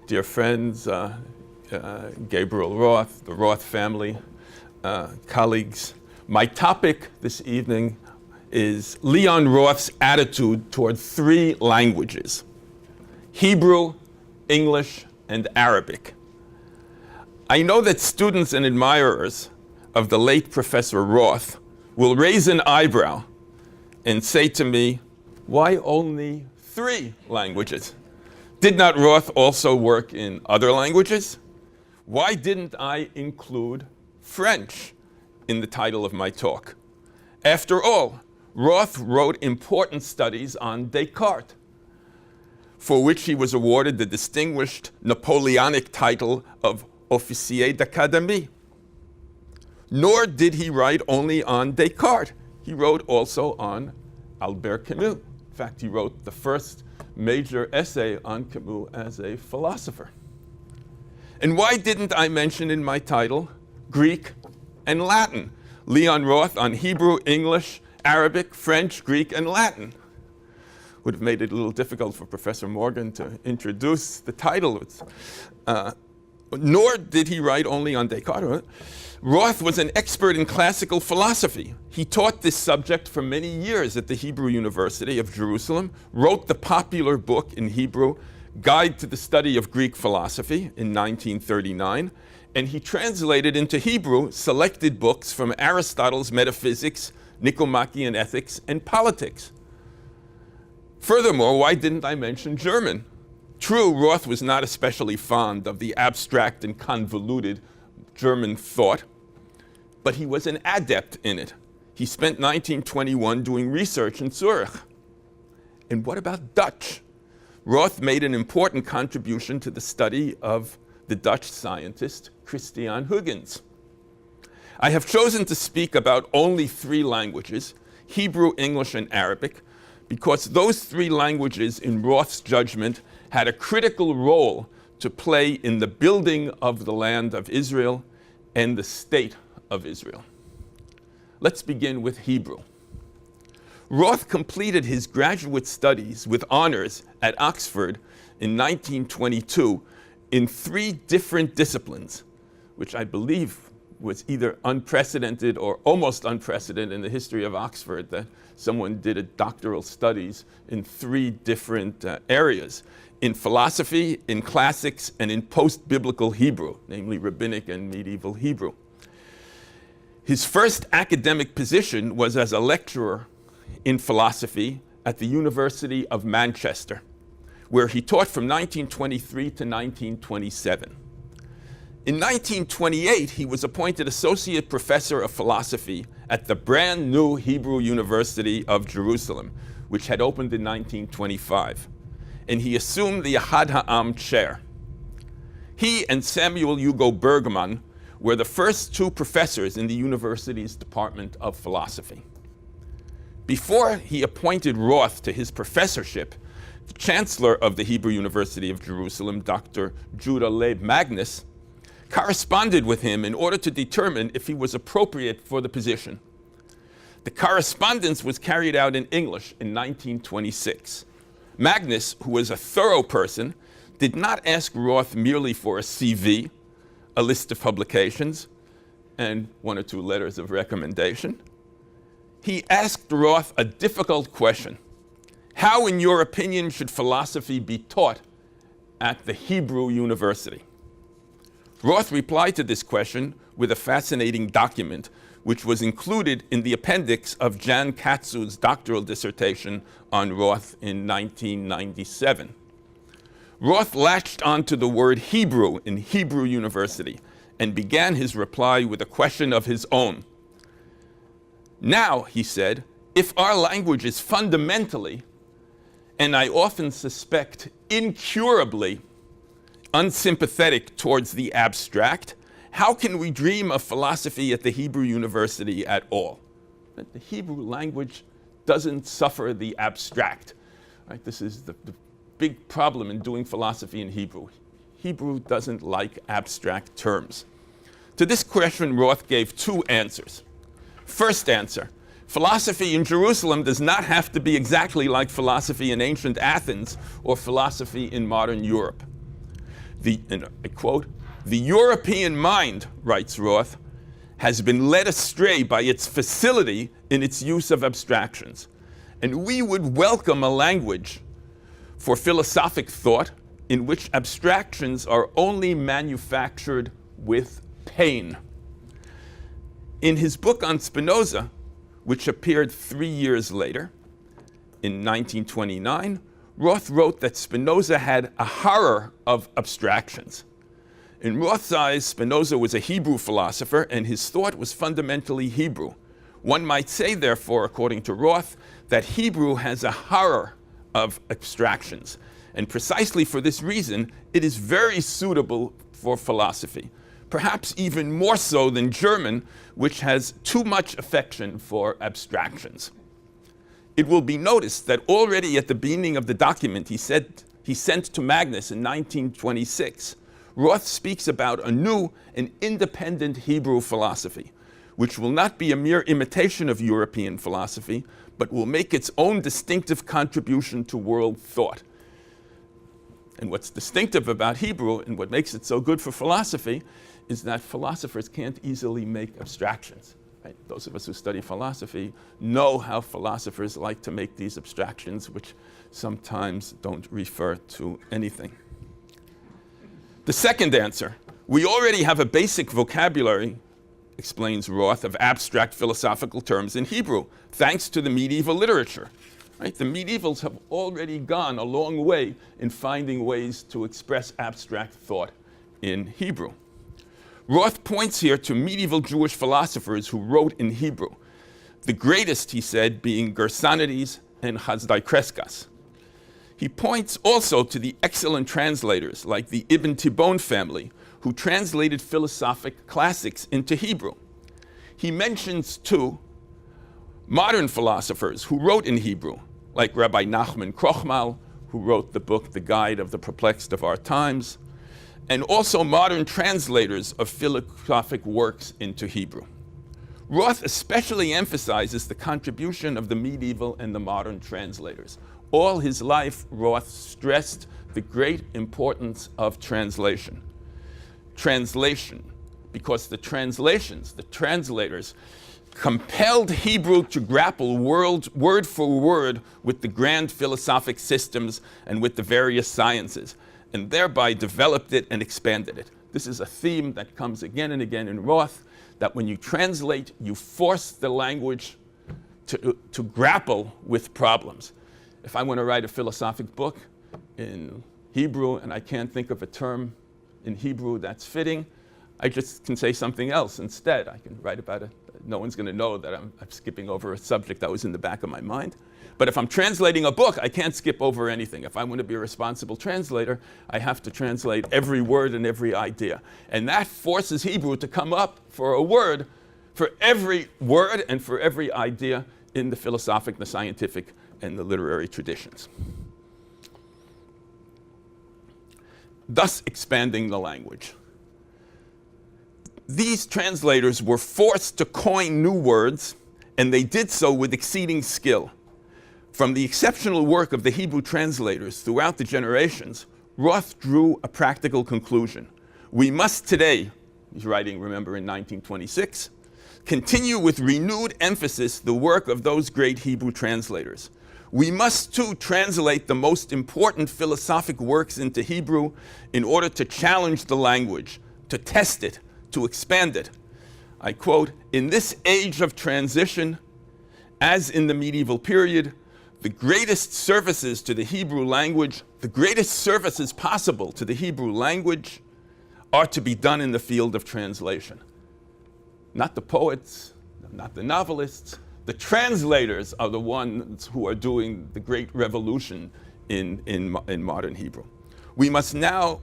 dear friends, Gabriel Roth, the Roth family, colleagues. My topic this evening is Lian Roth's attitude toward three languages: Hebrew, English, and Arabic. I know that students and admirers of the late Professor Roth will raise an eyebrow and say to me, why only three languages? Did not Roth also work in other languages? Why didn't I include French in the title of my talk? After all, Roth wrote important studies on Descartes, for which he was awarded the distinguished Napoleonic title of Officier d'Académie. Nor did he write only on Descartes. He wrote also on Albert Camus. In fact, he wrote the first major essay on Camus as a philosopher. And why didn't I mention in my title Greek and Latin? Lian Roth on Hebrew, English, Arabic, French, Greek, and Latin. Would have made it a little difficult for Professor Morgan to introduce the title. Nor did he write only on Descartes. Roth was an expert in classical philosophy. He taught this subject for many years at the Hebrew University of Jerusalem, wrote the popular book in Hebrew, Guide to the Study of Greek Philosophy in 1939, and he translated into Hebrew selected books from Aristotle's Metaphysics, Nicomachean Ethics, and Politics. Furthermore, why didn't I mention German? True, Roth was not especially fond of the abstract and convoluted German thought, but he was an adept in it. He spent 1921 doing research in Zurich. And what about Dutch? Roth made an important contribution to the study of the Dutch scientist Christiaan Huygens. I have chosen to speak about only three languages, Hebrew, English, and Arabic, because those three languages, in Roth's judgment, had a critical role to play in the building of the land of Israel and the state of Israel. Let's begin with Hebrew. Roth completed his graduate studies with honors at Oxford in 1922 in three different disciplines, which I believe was either unprecedented or almost unprecedented in the history of Oxford, that someone did a doctoral studies in three different areas: in philosophy, in classics, and in post-biblical Hebrew, namely rabbinic and medieval Hebrew. His first academic position was as a lecturer in philosophy at the University of Manchester, where he taught from 1923 to 1927. In 1928, he was appointed associate professor of philosophy at the brand new Hebrew University of Jerusalem, which had opened in 1925. And he assumed the Ahad Ha'am chair. He and Samuel Hugo Bergman were the first two professors in the university's Department of Philosophy. Before he appointed Roth to his professorship, the chancellor of the Hebrew University of Jerusalem, Dr. Judah Leib Magnus, corresponded with him in order to determine if he was appropriate for the position. The correspondence was carried out in English in 1926. Magnus, who was a thorough person, did not ask Roth merely for a CV, a list of publications, and one or two letters of recommendation. He asked Roth a difficult question: how, in your opinion, should philosophy be taught at the Hebrew University? Roth replied to this question with a fascinating document, which was included in the appendix of Jan Katsu's doctoral dissertation on Roth in 1997. Roth latched onto the word Hebrew in Hebrew University and began his reply with a question of his own. Now, he said, if our language is fundamentally, and I often suspect incurably, unsympathetic towards the abstract, how can we dream of philosophy at the Hebrew University at all? The Hebrew language doesn't suffer the abstract. Right? This is the big problem in doing philosophy in Hebrew. Hebrew doesn't like abstract terms. To this question, Roth gave two answers. First answer: philosophy in Jerusalem does not have to be exactly like philosophy in ancient Athens or philosophy in modern Europe. And I quote, "The European mind," writes Roth, "has been led astray by its facility in its use of abstractions. And we would welcome a language for philosophic thought in which abstractions are only manufactured with pain." In his book on Spinoza, which appeared 3 years later, in 1929, Roth wrote that Spinoza had a horror of abstractions. In Roth's eyes, Spinoza was a Hebrew philosopher, and his thought was fundamentally Hebrew. One might say, therefore, according to Roth, that Hebrew has a horror of abstractions. And precisely for this reason, it is very suitable for philosophy, perhaps even more so than German, which has too much affection for abstractions. It will be noticed that already at the beginning of the document he sent to Magnus in 1926, Roth speaks about a new and independent Hebrew philosophy, which will not be a mere imitation of European philosophy, but will make its own distinctive contribution to world thought. And what's distinctive about Hebrew and what makes it so good for philosophy is that philosophers can't easily make abstractions. Right? Those of us who study philosophy know how philosophers like to make these abstractions, which sometimes don't refer to anything. The second answer, we already have a basic vocabulary, explains Roth, of abstract philosophical terms in Hebrew, thanks to the medieval literature. Right? The medievals have already gone a long way in finding ways to express abstract thought in Hebrew. Roth points here to medieval Jewish philosophers who wrote in Hebrew, the greatest, he said, being Gersonides and Chazdai Kreskas. He points also to the excellent translators like the Ibn Tibbon family, who translated philosophic classics into Hebrew. He mentions, too, modern philosophers who wrote in Hebrew, like Rabbi Nachman Krochmal, who wrote the book The Guide of the Perplexed of Our Times, and also modern translators of philosophic works into Hebrew. Roth especially emphasizes the contribution of the medieval and the modern translators. All his life, Roth stressed the great importance of translation. Translation, because the translations, the translators, compelled Hebrew to grapple word for word with the grand philosophic systems and with the various sciences, and thereby developed it and expanded it. This is a theme that comes again and again in Roth, that when you translate, you force the language to grapple with problems. If I want to write a philosophic book in Hebrew and I can't think of a term in Hebrew that's fitting, I just can say something else instead. I can write about it. No one's going to know that I'm skipping over a subject that was in the back of my mind. But if I'm translating a book, I can't skip over anything. If I want to be a responsible translator, I have to translate every word and every idea. And that forces Hebrew to come up for a word for every word and for every idea in the philosophic, the scientific, and the literary traditions. Thus expanding the language. These translators were forced to coin new words, and they did so with exceeding skill. From the exceptional work of the Hebrew translators throughout the generations, Roth drew a practical conclusion. We must today, he's writing, remember, in 1926, continue with renewed emphasis the work of those great Hebrew translators. We must too translate the most important philosophic works into Hebrew in order to challenge the language, to test it, to expand it. I quote, "In this age of transition, as in the medieval period, the greatest services to the Hebrew language, the greatest services possible to the Hebrew language are to be done in the field of translation." Not the poets, not the novelists, the translators are the ones who are doing the great revolution in modern Hebrew. We must know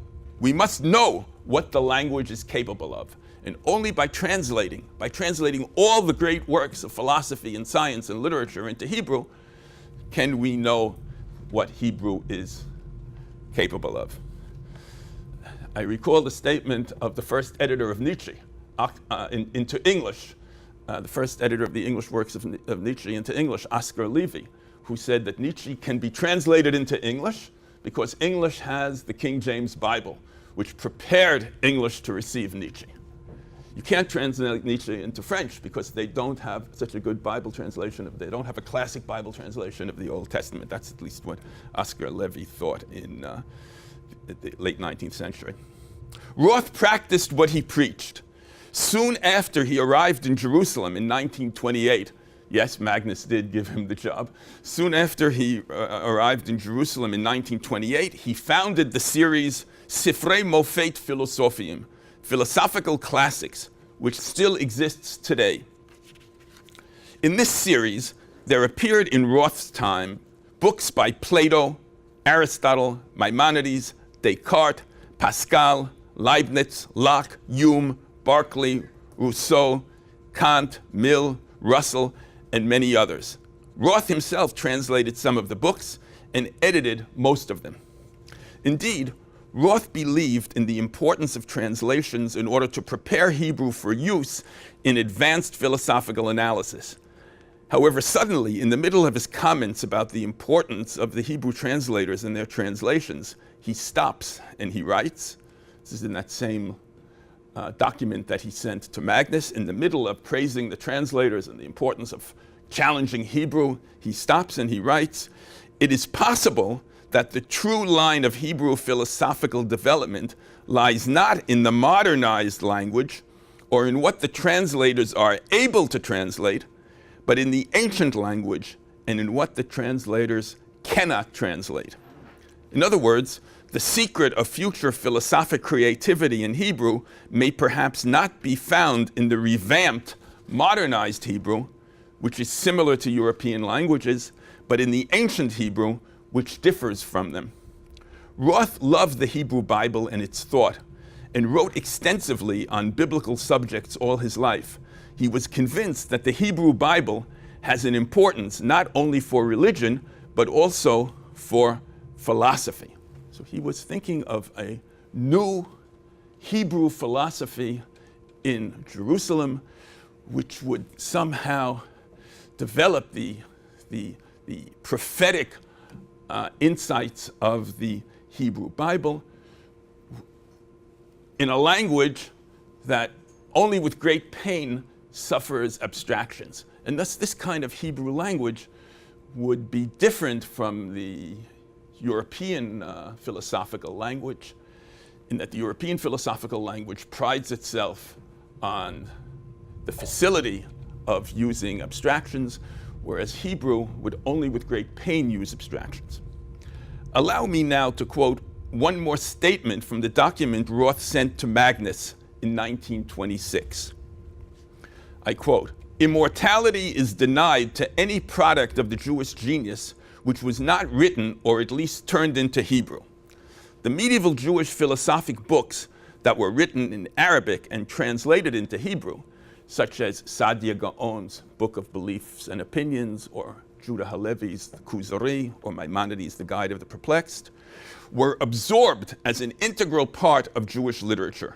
what the language is capable of. And only by translating all the great works of philosophy and science and literature into Hebrew, can we know what Hebrew is capable of. I recall the statement of the first editor of Nietzsche into English, the first editor of the English works of Nietzsche into English, Oscar Levy, who said that Nietzsche can be translated into English because English has the King James Bible, which prepared English to receive Nietzsche. You can't translate Nietzsche into French because they don't have such a good Bible translation. They don't have a classic Bible translation of the Old Testament. That's at least what Oscar Levy thought in the late 19th century. Roth practiced what he preached. Soon after he arrived in Jerusalem in 1928, yes, Magnus did give him the job. Soon after he arrived in Jerusalem in 1928, he founded the series Sifrei Mofet Philosophim, Philosophical Classics, which still exists today. In this series, there appeared in Roth's time books by Plato, Aristotle, Maimonides, Descartes, Pascal, Leibniz, Locke, Hume, Berkeley, Rousseau, Kant, Mill, Russell, and many others. Roth himself translated some of the books and edited most of them. Indeed, Roth believed in the importance of translations in order to prepare Hebrew for use in advanced philosophical analysis. However, suddenly, in the middle of his comments about the importance of the Hebrew translators and their translations, he stops and he writes, this is in that same document that he sent to Magnus, in the middle of praising the translators and the importance of challenging Hebrew, he stops and he writes, "It is possible that the true line of Hebrew philosophical development lies not in the modernized language or in what the translators are able to translate, but in the ancient language and in what the translators cannot translate." In other words, the secret of future philosophic creativity in Hebrew may perhaps not be found in the revamped, modernized Hebrew, which is similar to European languages, but in the ancient Hebrew, which differs from them. Roth loved the Hebrew Bible and its thought, and wrote extensively on biblical subjects all his life. He was convinced that the Hebrew Bible has an importance not only for religion, but also for philosophy. So he was thinking of a new Hebrew philosophy in Jerusalem, which would somehow develop the prophetic insights of the Hebrew Bible in a language that only with great pain suffers abstractions. And thus this kind of Hebrew language would be different from the European philosophical language, in that the European philosophical language prides itself on the facility of using abstractions, whereas Hebrew would only with great pain use abstractions. Allow me now to quote one more statement from the document Roth sent to Magnus in 1926. I quote, "Immortality is denied to any product of the Jewish genius which was not written or at least turned into Hebrew. The medieval Jewish philosophic books that were written in Arabic and translated into Hebrew, such as Saadia Gaon's Book of Beliefs and Opinions, or Judah Halevi's The Kuzari, or Maimonides' The Guide of the Perplexed, were absorbed as an integral part of Jewish literature,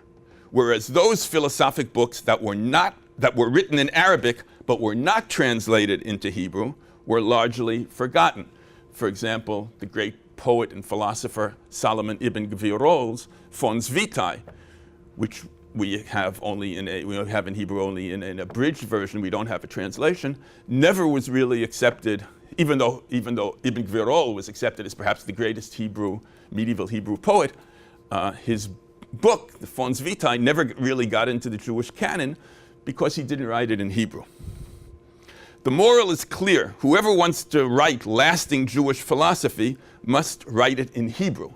whereas those philosophic books that were written in Arabic but were not translated into Hebrew were largely forgotten. For example, the great poet and philosopher Solomon ibn Gvirol's Fons Vitae, which we have in Hebrew only in an abridged version, we don't have a translation, never was really accepted, even though Ibn Gvirol was accepted as perhaps the greatest medieval Hebrew poet. His book, the Fons Vitae, never really got into the Jewish canon because he didn't write it in Hebrew. The moral is clear. Whoever wants to write lasting Jewish philosophy must write it in Hebrew.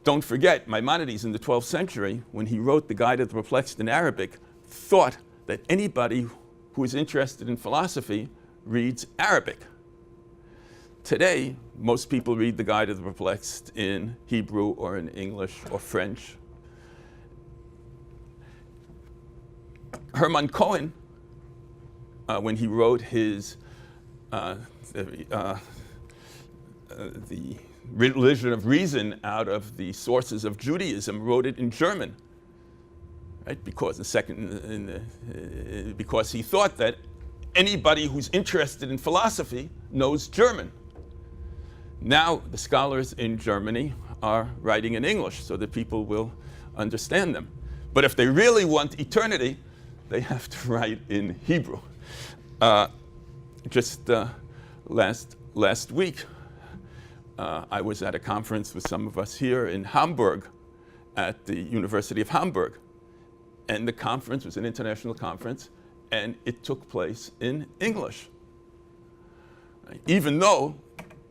Don't forget, Maimonides in the 12th century, when he wrote The Guide of the Perplexed in Arabic, thought that anybody who is interested in philosophy reads Arabic. Today, most people read The Guide of the Perplexed in Hebrew or in English or French. Hermann Cohen, when he wrote his the religion of reason out of the sources of Judaism, wrote it in German, right? Because he thought that anybody who's interested in philosophy knows German. Now the scholars in Germany are writing in English so that people will understand them. But if they really want eternity, they have to write in Hebrew. Just last week, I was at a conference with some of us here in Hamburg at the University of Hamburg. And the conference was an international conference, and it took place in English. Right? Even though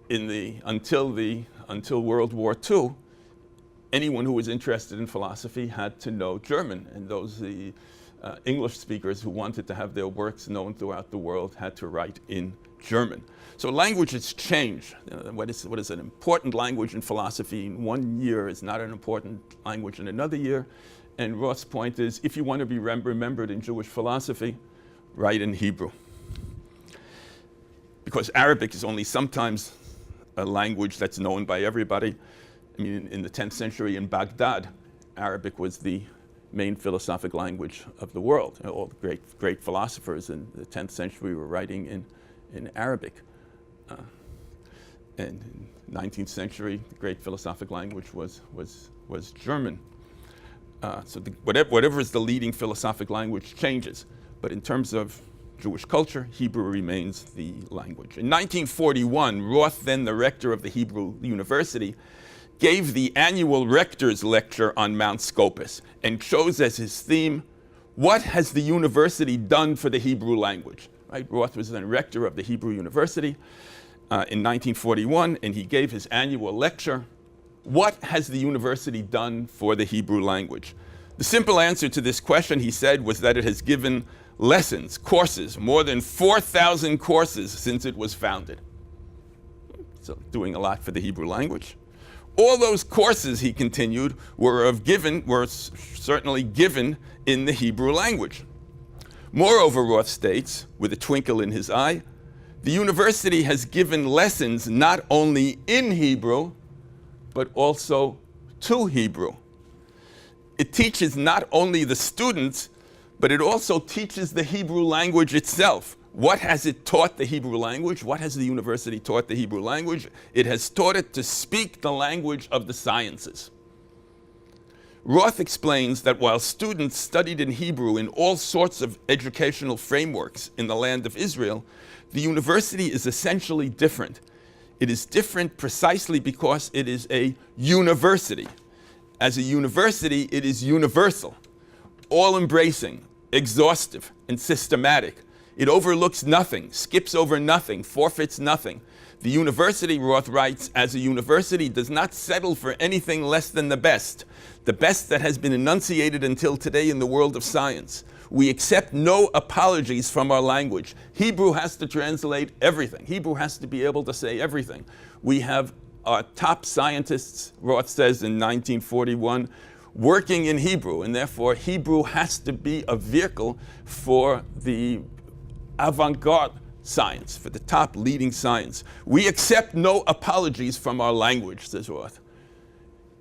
until World War II, anyone who was interested in philosophy had to know German, and the English speakers who wanted to have their works known throughout the world had to write in German. So languages change. What is an important language in philosophy in 1 year is not an important language in another year. And Roth's point is, if you want to be remembered in Jewish philosophy, write in Hebrew. Because Arabic is only sometimes a language that's known by everybody. I mean, in the 10th century in Baghdad, Arabic was the main philosophic language of the world. All the great philosophers in the 10th century were writing in Arabic. And in the 19th century, the great philosophic language was German. So whatever is the leading philosophic language changes. But in terms of Jewish culture, Hebrew remains the language. In 1941, Roth, then the rector of the Hebrew University, gave the annual rector's lecture on Mount Scopus and chose as his theme, "What has the university done for the Hebrew language?" Right? Roth was then rector of the Hebrew University in 1941, and he gave his annual lecture, "What has the university done for the Hebrew language?" The simple answer to this question, he said, was that it has given lessons, courses, more than 4,000 courses since it was founded. So doing a lot for the Hebrew language. All those courses, he continued, were certainly given in the Hebrew language. Moreover, Roth states, with a twinkle in his eye, the university has given lessons not only in Hebrew, but also to Hebrew. It teaches not only the students, but it also teaches the Hebrew language itself. What has it taught the Hebrew language? What has the university taught the Hebrew language? It has taught it to speak the language of the sciences. Roth explains that while students studied in Hebrew in all sorts of educational frameworks in the land of Israel, the university is essentially different. It is different precisely because it is a university. As a university, it is universal, all-embracing, exhaustive, and systematic. It overlooks nothing, skips over nothing, forfeits nothing. The university, Roth writes, as a university does not settle for anything less than the best that has been enunciated until today in the world of science. We accept no apologies from our language. Hebrew has to translate everything. Hebrew has to be able to say everything. We have our top scientists, Roth says in 1941, working in Hebrew, and therefore Hebrew has to be a vehicle for the avant-garde science, for the top leading science. We accept no apologies from our language, says Roth.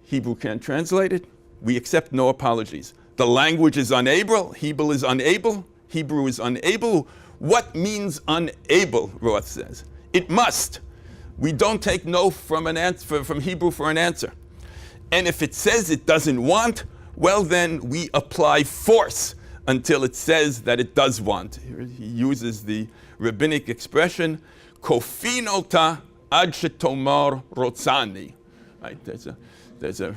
Hebrew can't translate it. We accept no apologies. The language is unable. Hebrew is unable. Hebrew is unable. What means unable, Roth says? It must. We don't take no from Hebrew for an answer. And if it says it doesn't want, well then we apply force until it says that it does want. Here he uses the rabbinic expression, kofinota ad shetomar rotzani. Right? There's a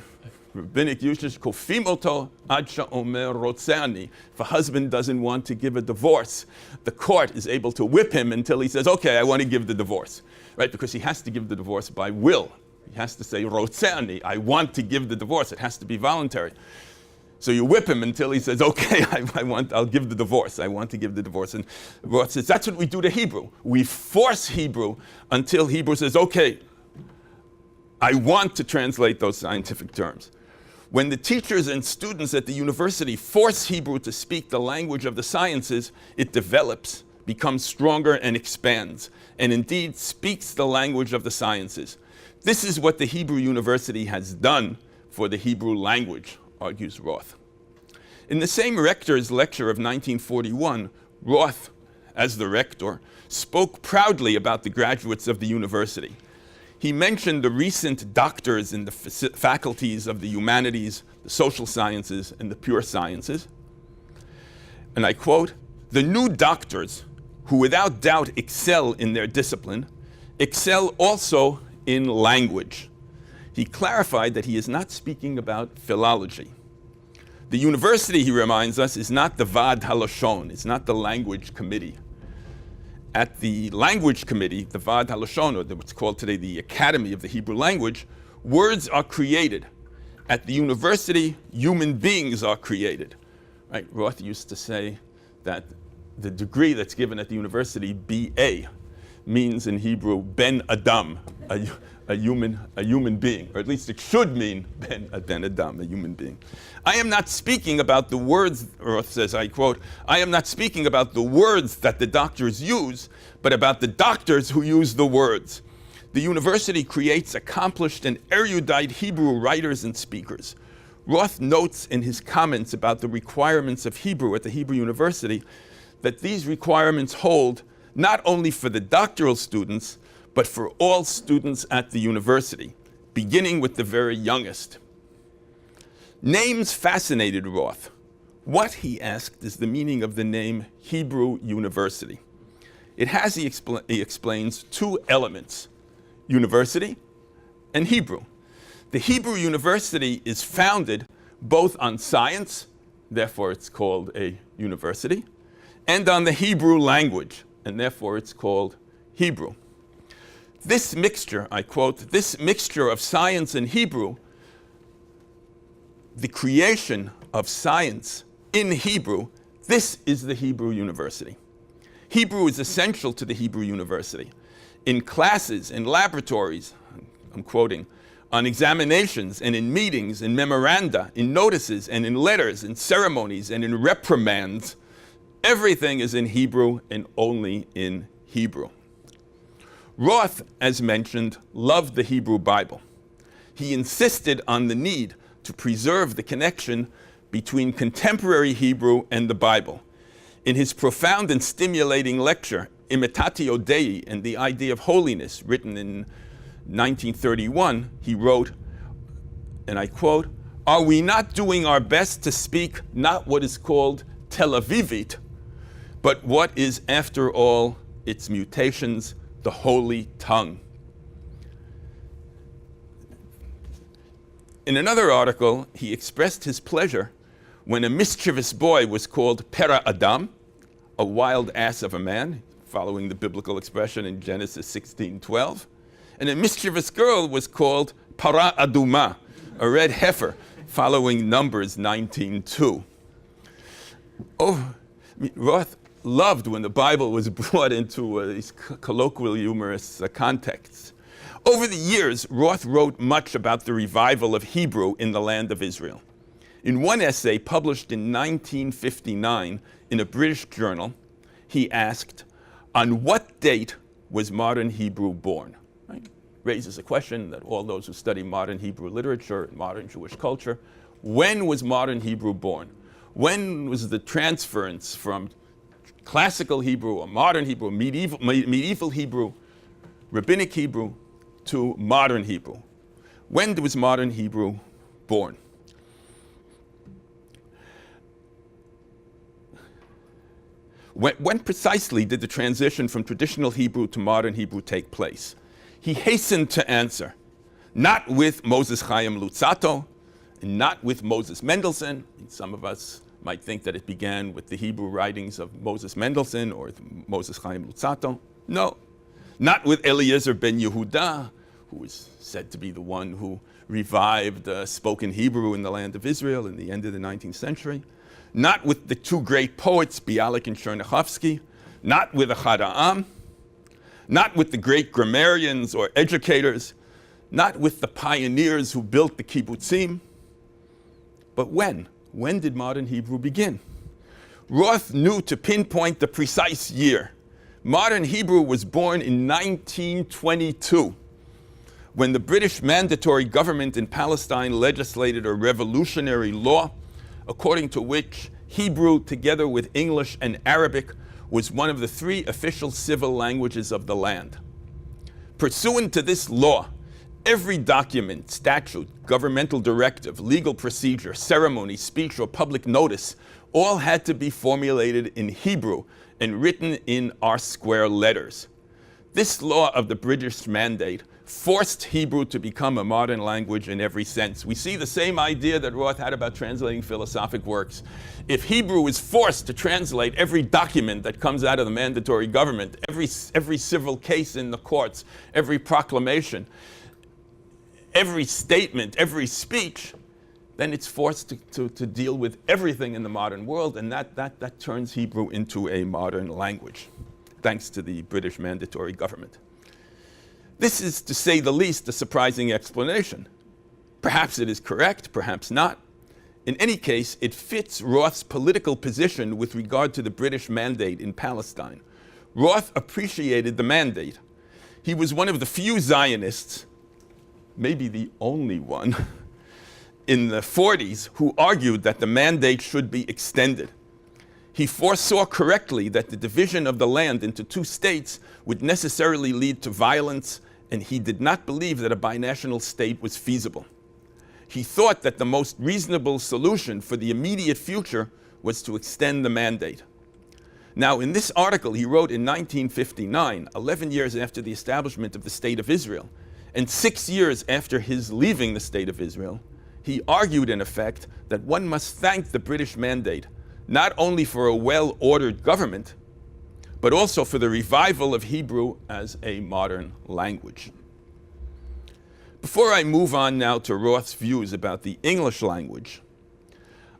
rabbinic usage, kofimoto ad sheomer rotzani. If a husband doesn't want to give a divorce, the court is able to whip him until he says, okay, I want to give the divorce. Right? Because he has to give the divorce by will. He has to say, rotzani, I want to give the divorce. It has to be voluntary. So you whip him until he says, okay, I'll give the divorce. I want to give the divorce. And Roth says, that's what we do to Hebrew. We force Hebrew until Hebrew says, okay, I want to translate those scientific terms. When the teachers and students at the university force Hebrew to speak the language of the sciences, it develops, becomes stronger, and expands, and indeed speaks the language of the sciences. This is what the Hebrew University has done for the Hebrew language, argues Roth. In the same rector's lecture of 1941, Roth, as the rector, spoke proudly about the graduates of the university. He mentioned the recent doctors in the faculties of the humanities, the social sciences, and the pure sciences. And I quote, "The new doctors, who without doubt excel in their discipline, excel also in language." He clarified that he is not speaking about philology. The university, he reminds us, is not the Vad Halashon, it's not the language committee. At the language committee, the Vad Halashon, or what's called today the Academy of the Hebrew Language, words are created. At the university, human beings are created. Right? Roth used to say that the degree that's given at the university, BA, means in Hebrew Ben Adam, a human being, or at least it should mean Ben Adam, a human being. "I am not speaking about the words," Roth says, I quote, "I am not speaking about the words that the doctors use, but about the doctors who use the words. The university creates accomplished and erudite Hebrew writers and speakers." Roth notes in his comments about the requirements of Hebrew at the Hebrew University that these requirements hold not only for the doctoral students, but for all students at the university, beginning with the very youngest. Names fascinated Roth. What, he asked, is the meaning of the name Hebrew University? It has, he explains, two elements, university and Hebrew. The Hebrew University is founded both on science, therefore it's called a university, and on the Hebrew language, and therefore it's called Hebrew. This mixture, I quote, "This mixture of science and Hebrew, the creation of science in Hebrew, this is the Hebrew University." Hebrew is essential to the Hebrew University. In classes, in laboratories, I'm quoting, "on examinations and in meetings, in memoranda, in notices and in letters, in ceremonies and in reprimands, everything is in Hebrew and only in Hebrew." Roth, as mentioned, loved the Hebrew Bible. He insisted on the need to preserve the connection between contemporary Hebrew and the Bible. In his profound and stimulating lecture, Imitatio Dei and the Idea of Holiness, written in 1931, he wrote, and I quote, "Are we not doing our best to speak not what is called Tel Avivit, but what is, after all, its mutations, the holy tongue?" In another article, he expressed his pleasure when a mischievous boy was called Pera Adam, a wild ass of a man, following the biblical expression in Genesis 16:12, and a mischievous girl was called Para Aduma, a red heifer, following Numbers 19:2. Roth loved when the Bible was brought into these colloquial humorous contexts. Over the years, Roth wrote much about the revival of Hebrew in the land of Israel. In one essay published in 1959 in a British journal, he asked, "On what date was modern Hebrew born?" Right? Raises a question that all those who study modern Hebrew literature and modern Jewish culture, when was modern Hebrew born? When was the transference from classical Hebrew or modern Hebrew, medieval Hebrew, rabbinic Hebrew, to modern Hebrew? When was modern Hebrew born? When precisely did the transition from traditional Hebrew to modern Hebrew take place? He hastened to answer, not with Moses Chaim Luzzatto, and not with Moses Mendelssohn. Some of us might think that it began with the Hebrew writings of Moses Mendelssohn or Moses Chaim Luzzatto. No, not with Eliezer ben Yehuda, who is said to be the one who revived spoken Hebrew in the land of Israel in the end of the 19th century. Not with the two great poets, Bialik and Chernyakhovsky. Not with Achad Ha'am. Not with the great grammarians or educators. Not with the pioneers who built the kibbutzim. But when? When did modern Hebrew begin? Roth knew to pinpoint the precise year. Modern Hebrew was born in 1922, when the British mandatory government in Palestine legislated a revolutionary law according to which Hebrew, together with English and Arabic, was one of the three official civil languages of the land. Pursuant to this law, every document, statute, governmental directive, legal procedure, ceremony, speech, or public notice all had to be formulated in Hebrew and written in R-square letters. This law of the British Mandate forced Hebrew to become a modern language in every sense. We see the same idea that Roth had about translating philosophic works. If Hebrew is forced to translate every document that comes out of the mandatory government, every civil case in the courts, every proclamation, every statement, every speech, then it's forced to deal with everything in the modern world, and that turns Hebrew into a modern language, thanks to the British mandatory government. This is, to say the least, a surprising explanation. Perhaps it is correct, perhaps not. In any case, it fits Roth's political position with regard to the British mandate in Palestine. Roth appreciated the mandate. He was one of the few Zionists, maybe the only one, in the 40s who argued that the mandate should be extended. He foresaw correctly that the division of the land into two states would necessarily lead to violence, and he did not believe that a binational state was feasible. He thought that the most reasonable solution for the immediate future was to extend the mandate. Now, in this article he wrote in 1959, 11 years after the establishment of the State of Israel, and 6 years after his leaving the State of Israel, he argued, in effect, that one must thank the British mandate not only for a well-ordered government, but also for the revival of Hebrew as a modern language. Before I move on now to Roth's views about the English language,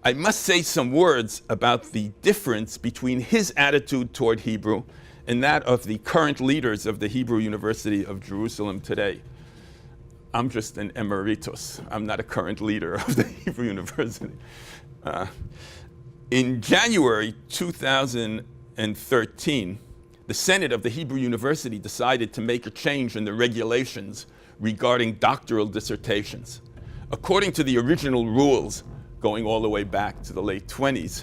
I must say some words about the difference between his attitude toward Hebrew and that of the current leaders of the Hebrew University of Jerusalem today. I'm just an emeritus. I'm not a current leader of the Hebrew University. In January 2013, the Senate of the Hebrew University decided to make a change in the regulations regarding doctoral dissertations. According to the original rules, going all the way back to the late 20s,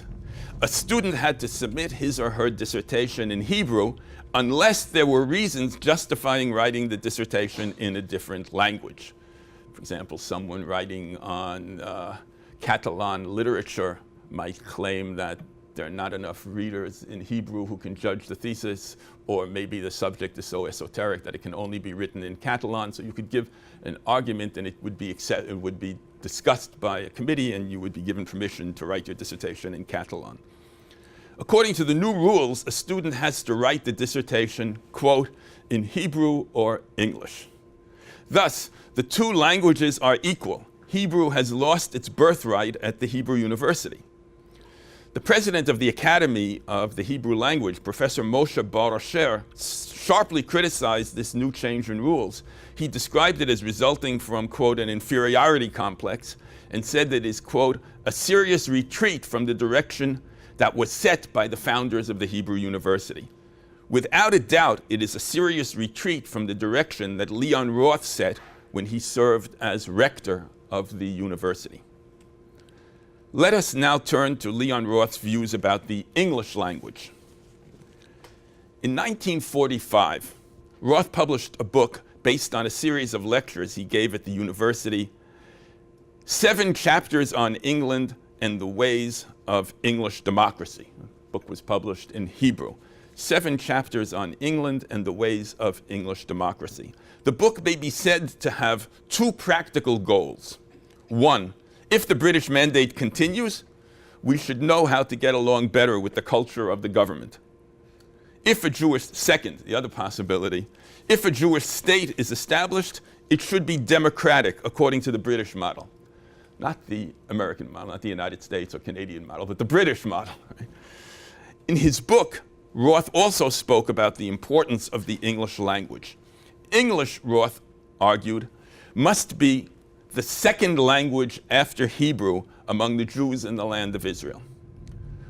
a student had to submit his or her dissertation in Hebrew unless there were reasons justifying writing the dissertation in a different language. For example, someone writing on Catalan literature might claim that there are not enough readers in Hebrew who can judge the thesis, or maybe the subject is so esoteric that it can only be written in Catalan. So you could give an argument and it would be discussed by a committee and you would be given permission to write your dissertation in Catalan. According to the new rules, a student has to write the dissertation, quote, in Hebrew or English. Thus, the two languages are equal. Hebrew has lost its birthright at the Hebrew University. The president of the Academy of the Hebrew Language, Professor Moshe Bar-Asher, sharply criticized this new change in rules. He described it as resulting from, quote, an inferiority complex, and said that it is, quote, a serious retreat from the direction that was set by the founders of the Hebrew University. Without a doubt, it is a serious retreat from the direction that Lian Roth set when he served as rector of the university. Let us now turn to Lian Roth's views about the English language. In 1945, Roth published a book based on a series of lectures he gave at the university, 7 chapters on England and the ways of English democracy. The book was published in Hebrew. 7 chapters on England and the ways of English democracy. The book may be said to have 2 practical goals. 1, if the British mandate continues, we should know how to get along better with the culture of the government. Second, the other possibility, if a Jewish state is established, it should be democratic according to the British model. Not the American model, not the United States or Canadian model, but the British model. Right? In his book, Roth also spoke about the importance of the English language. English, Roth argued, must be the second language after Hebrew among the Jews in the land of Israel.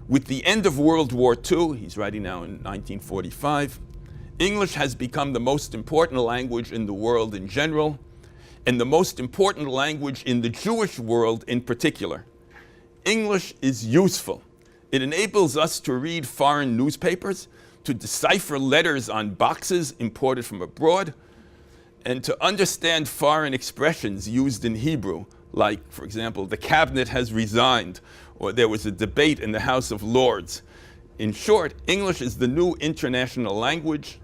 With the end of World War II, he's writing now in 1945, English has become the most important language in the world in general, and the most important language in the Jewish world in particular. English is useful. It enables us to read foreign newspapers, to decipher letters on boxes imported from abroad, and to understand foreign expressions used in Hebrew, like, for example, the cabinet has resigned, or there was a debate in the House of Lords. In short, English is the new international language,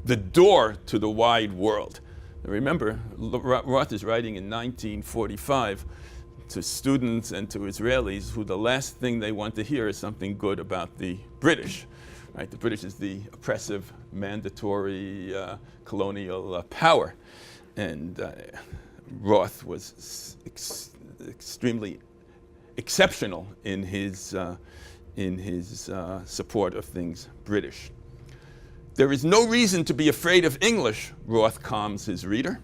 the door to the wide world. Now remember, Roth is writing in 1945 to students and to Israelis who the last thing they want to hear is something good about the British. Right? The British is the oppressive, mandatory colonial power. And Roth was extremely exceptional in his support of things British. There is no reason to be afraid of English, Roth calms his reader.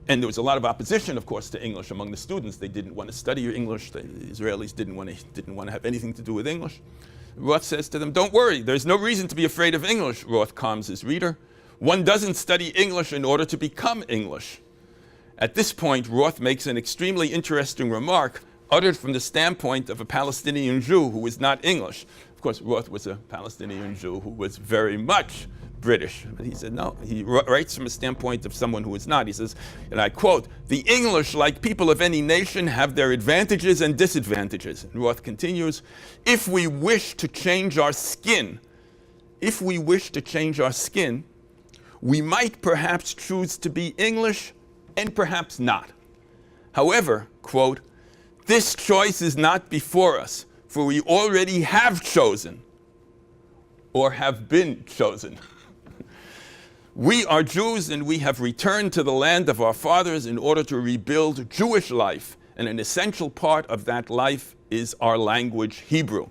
And there was a lot of opposition, of course, to English among the students. They didn't want to study English. The Israelis didn't want to have anything to do with English. Roth says to them, don't worry, there's no reason to be afraid of English, Roth calms his reader. One doesn't study English in order to become English. At this point, Roth makes an extremely interesting remark uttered from the standpoint of a Palestinian Jew who was not English. Of course, Roth was a Palestinian Jew who was very much British. But he said, no, he writes from a standpoint of someone who is not. He says, and I quote, "The English, like people of any nation, have their advantages and disadvantages." And Roth continues, if we wish to change our skin, we might perhaps choose to be English and perhaps not. However, quote, this choice is not before us, for we already have chosen or have been chosen. We are Jews and we have returned to the land of our fathers in order to rebuild Jewish life, and an essential part of that life is our language, Hebrew.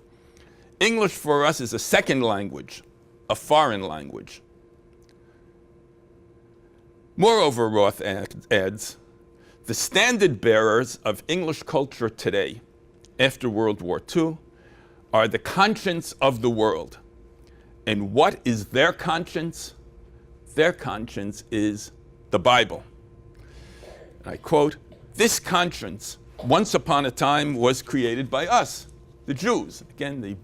English for us is a second language, a foreign language. Moreover, Roth adds, the standard bearers of English culture today, after World War II, are the conscience of the world. And what is their conscience? Their conscience is the Bible. I quote, this conscience, once upon a time, was created by us, the Jews. Again, the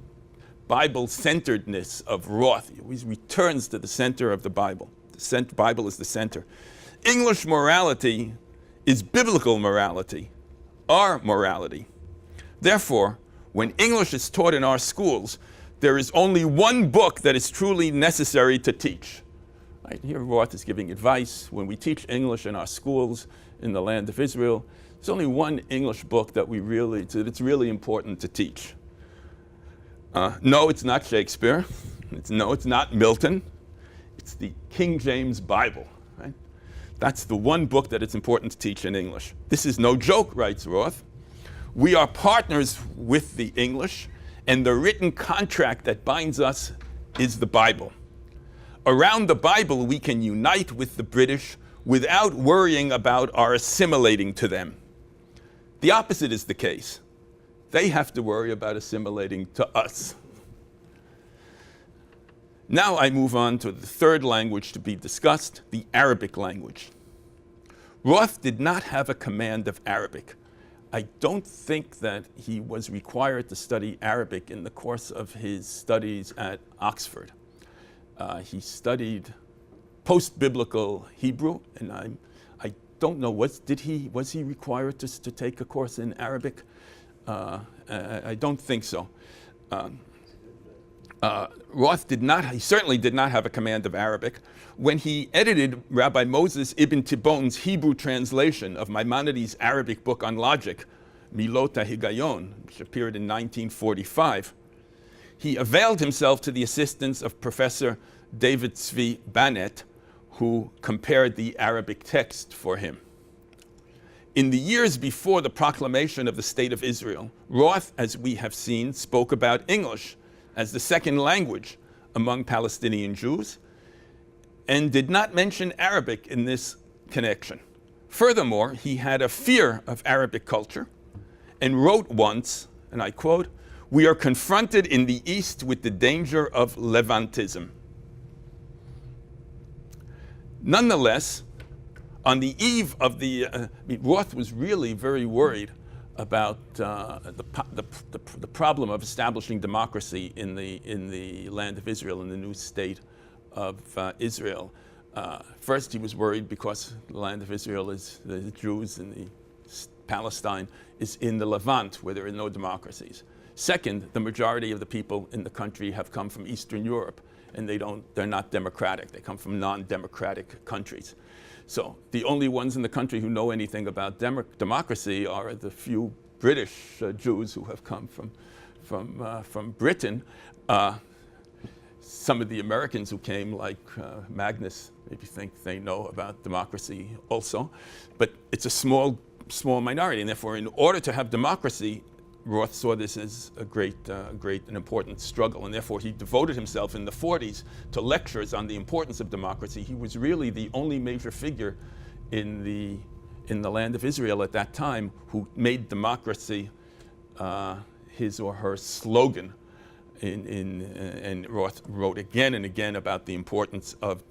Bible-centeredness of Roth. He always returns to the center of the Bible. The Bible is the center. English morality is biblical morality, our morality. Therefore, when English is taught in our schools, there is only one book that is truly necessary to teach. Right? Here Roth is giving advice. When we teach English in our schools in the land of Israel, there's only one English book that it's really important to teach. No, it's not Shakespeare. No, it's not Milton. It's the King James Bible. Right? That's the one book that it's important to teach in English. This is no joke, writes Roth. We are partners with the English, and the written contract that binds us is the Bible. Around the Bible, we can unite with the British without worrying about our assimilating to them. The opposite is the case. They have to worry about assimilating to us. Now I move on to the third language to be discussed, the Arabic language. Roth did not have a command of Arabic. I don't think that he was required to study Arabic in the course of his studies at Oxford. He studied post-biblical Hebrew, and I don't know, was he required to take a course in Arabic? I don't think so. Roth he certainly did not have a command of Arabic. When he edited Rabbi Moses Ibn Tibbon's Hebrew translation of Maimonides' Arabic book on logic, Milot HaHigayon, which appeared in 1945, he availed himself to the assistance of Professor David Tzvi Bannett, who compared the Arabic text for him. In the years before the proclamation of the State of Israel, Roth, as we have seen, spoke about English as the second language among Palestinian Jews, and did not mention Arabic in this connection. Furthermore, he had a fear of Arabic culture and wrote once, and I quote, "We are confronted in the East with the danger of Levantism." Nonetheless, on the eve of Roth was really very worried about the problem of establishing democracy in the land of Israel, in the new state of Israel. First, he was worried because the land of Israel is the Jews and Palestine is in the Levant, where there are no democracies. Second, the majority of the people in the country have come from Eastern Europe, and they're not democratic. They come from non-democratic countries. So the only ones in the country who know anything about democracy are the few British Jews who have come from Britain. Some of the Americans who came, like Magnus, maybe think they know about democracy also. But it's a small minority, and therefore, in order to have democracy, Roth saw this as a great and important struggle, and therefore he devoted himself in the 40s to lectures on the importance of democracy. He was really the only major figure in the land of Israel at that time who made democracy his or her slogan. And Roth wrote again and again about the importance of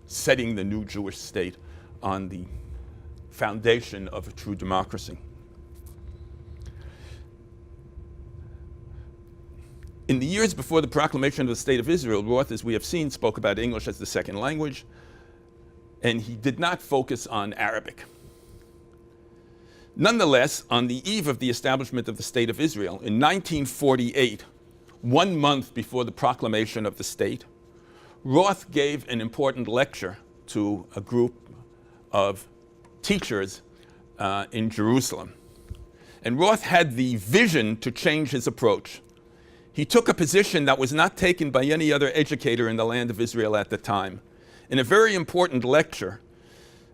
setting the new Jewish state on the foundation of a true democracy. In the years before the proclamation of the State of Israel, Roth, as we have seen, spoke about English as the second language, and he did not focus on Arabic. Nonetheless, on the eve of the establishment of the State of Israel, in 1948, 1 month before the proclamation of the state, Roth gave an important lecture to a group of teachers in Jerusalem. And Roth had the vision to change his approach. He took a position that was not taken by any other educator in the land of Israel at the time. In a very important lecture,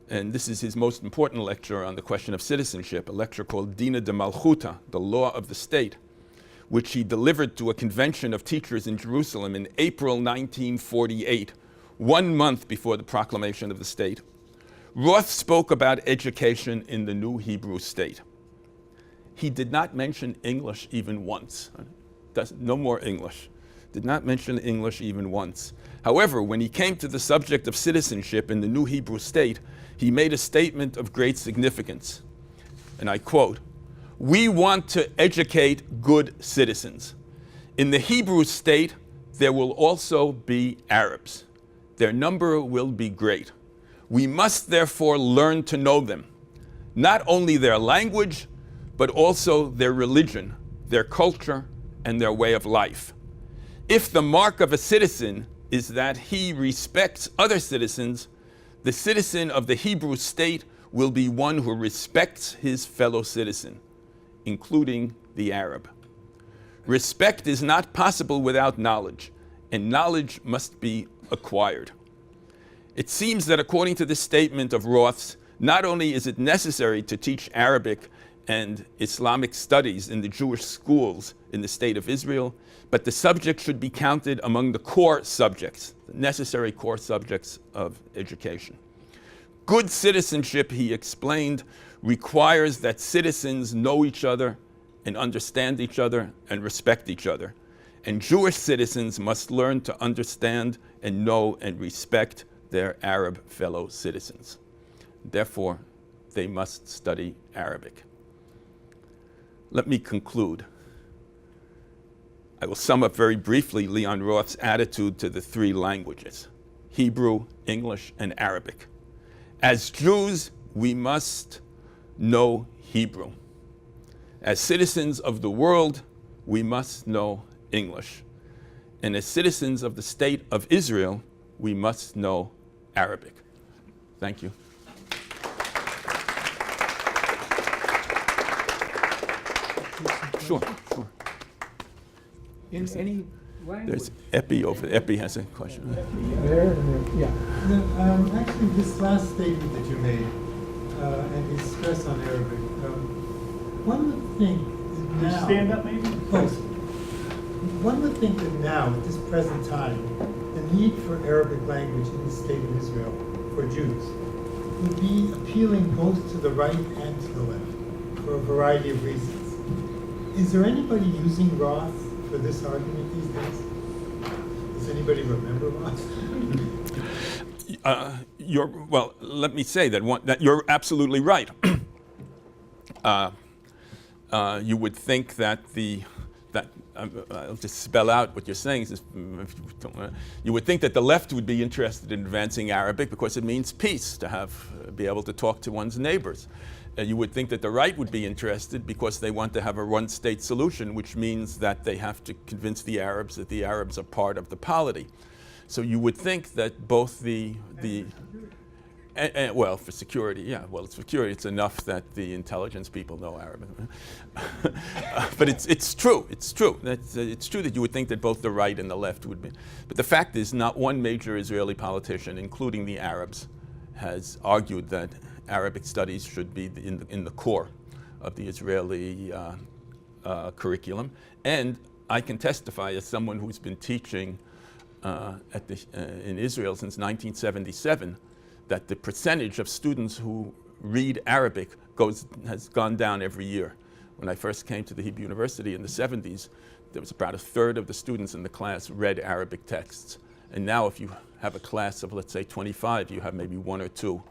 and this is his most important lecture on the question of citizenship, a lecture called Dina de Malchuta, the law of the state, which he delivered to a convention of teachers in Jerusalem in April 1948, 1 month before the proclamation of the state. Roth spoke about education in the new Hebrew state. He did not mention English even once. No more English. Did not mention English even once. However, when he came to the subject of citizenship in the new Hebrew state, he made a statement of great significance. And I quote, "We want to educate good citizens. In the Hebrew state, there will also be Arabs. Their number will be great. We must therefore learn to know them, not only their language, but also their religion, their culture, and their way of life. If the mark of a citizen is that he respects other citizens, the citizen of the Hebrew state will be one who respects his fellow citizen, including the Arab. Respect is not possible without knowledge, and knowledge must be acquired." It seems that according to this statement of Roth's, not only is it necessary to teach Arabic and Islamic studies in the Jewish schools in the state of Israel, but the subject should be counted among the core subjects, the necessary core subjects of education. Good citizenship, he explained, requires that citizens know each other and understand each other and respect each other. And Jewish citizens must learn to understand and know and respect their Arab fellow citizens. Therefore, they must study Arabic. Let me conclude. I will sum up very briefly Lian Roth's attitude to the three languages, Hebrew, English, and Arabic. As Jews, we must know Hebrew. As citizens of the world, we must know English. And as citizens of the state of Israel, we must know Arabic. Thank you. Sure. In any language. There's Epi over there. Epi has a question. There, yeah. Actually, this last statement that you made, and you stress on Arabic, one would think that now... Stand up, maybe? One would think that now, at this present time, the need for Arabic language in the state of Israel for Jews would be appealing both to the right and to the left for a variety of reasons. Is there anybody using Roth for this argument these days? Does anybody remember Roth? Well, let me say that you're absolutely right. You would think that the I'll just spell out what you're saying. You would think that the left would be interested in advancing Arabic because it means peace, to be able to talk to one's neighbors. You would think that the right would be interested because they want to have a one-state solution, which means that they have to convince the Arabs that the Arabs are part of the polity. So you would think that both well, for security, yeah. Well, security, it's enough that the intelligence people know Arabic. But it's true. It's true. It's true that you would think that both the right and the left would be. But the fact is, not one major Israeli politician, including the Arabs, has argued that Arabic studies should be in the core of the Israeli curriculum. And I can testify, as someone who's been teaching in Israel since 1977, that the percentage of students who read Arabic has gone down every year. When I first came to the Hebrew University in the 70s, there was about a third of the students in the class read Arabic texts. And now if you have a class of, let's say, 25, you have maybe 1 or 2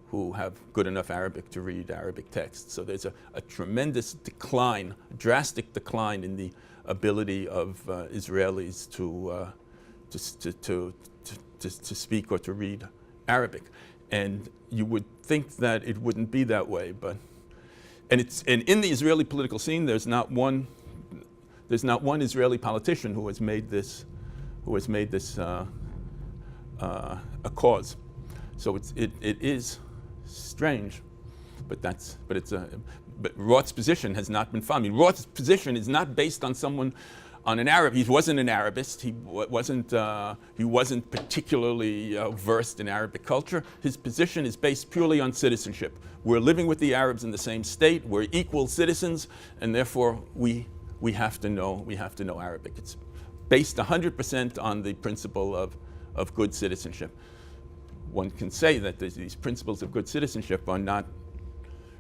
who have good enough Arabic to read Arabic texts. So there's a tremendous decline, drastic decline in the ability of Israelis to speak or to read Arabic. And you would think that it wouldn't be that way, and in the Israeli political scene, there's not one Israeli politician who has made this a cause. So it is strange, but Roth's position has not been found. I mean, Roth's position is not based on an Arab. He wasn't an Arabist. He wasn't particularly versed in Arabic culture. His position is based purely on citizenship. We're living with the Arabs in the same state. We're equal citizens, and therefore we have to know Arabic. It's based 100% on the principle of good citizenship. One can say that these principles of good citizenship are not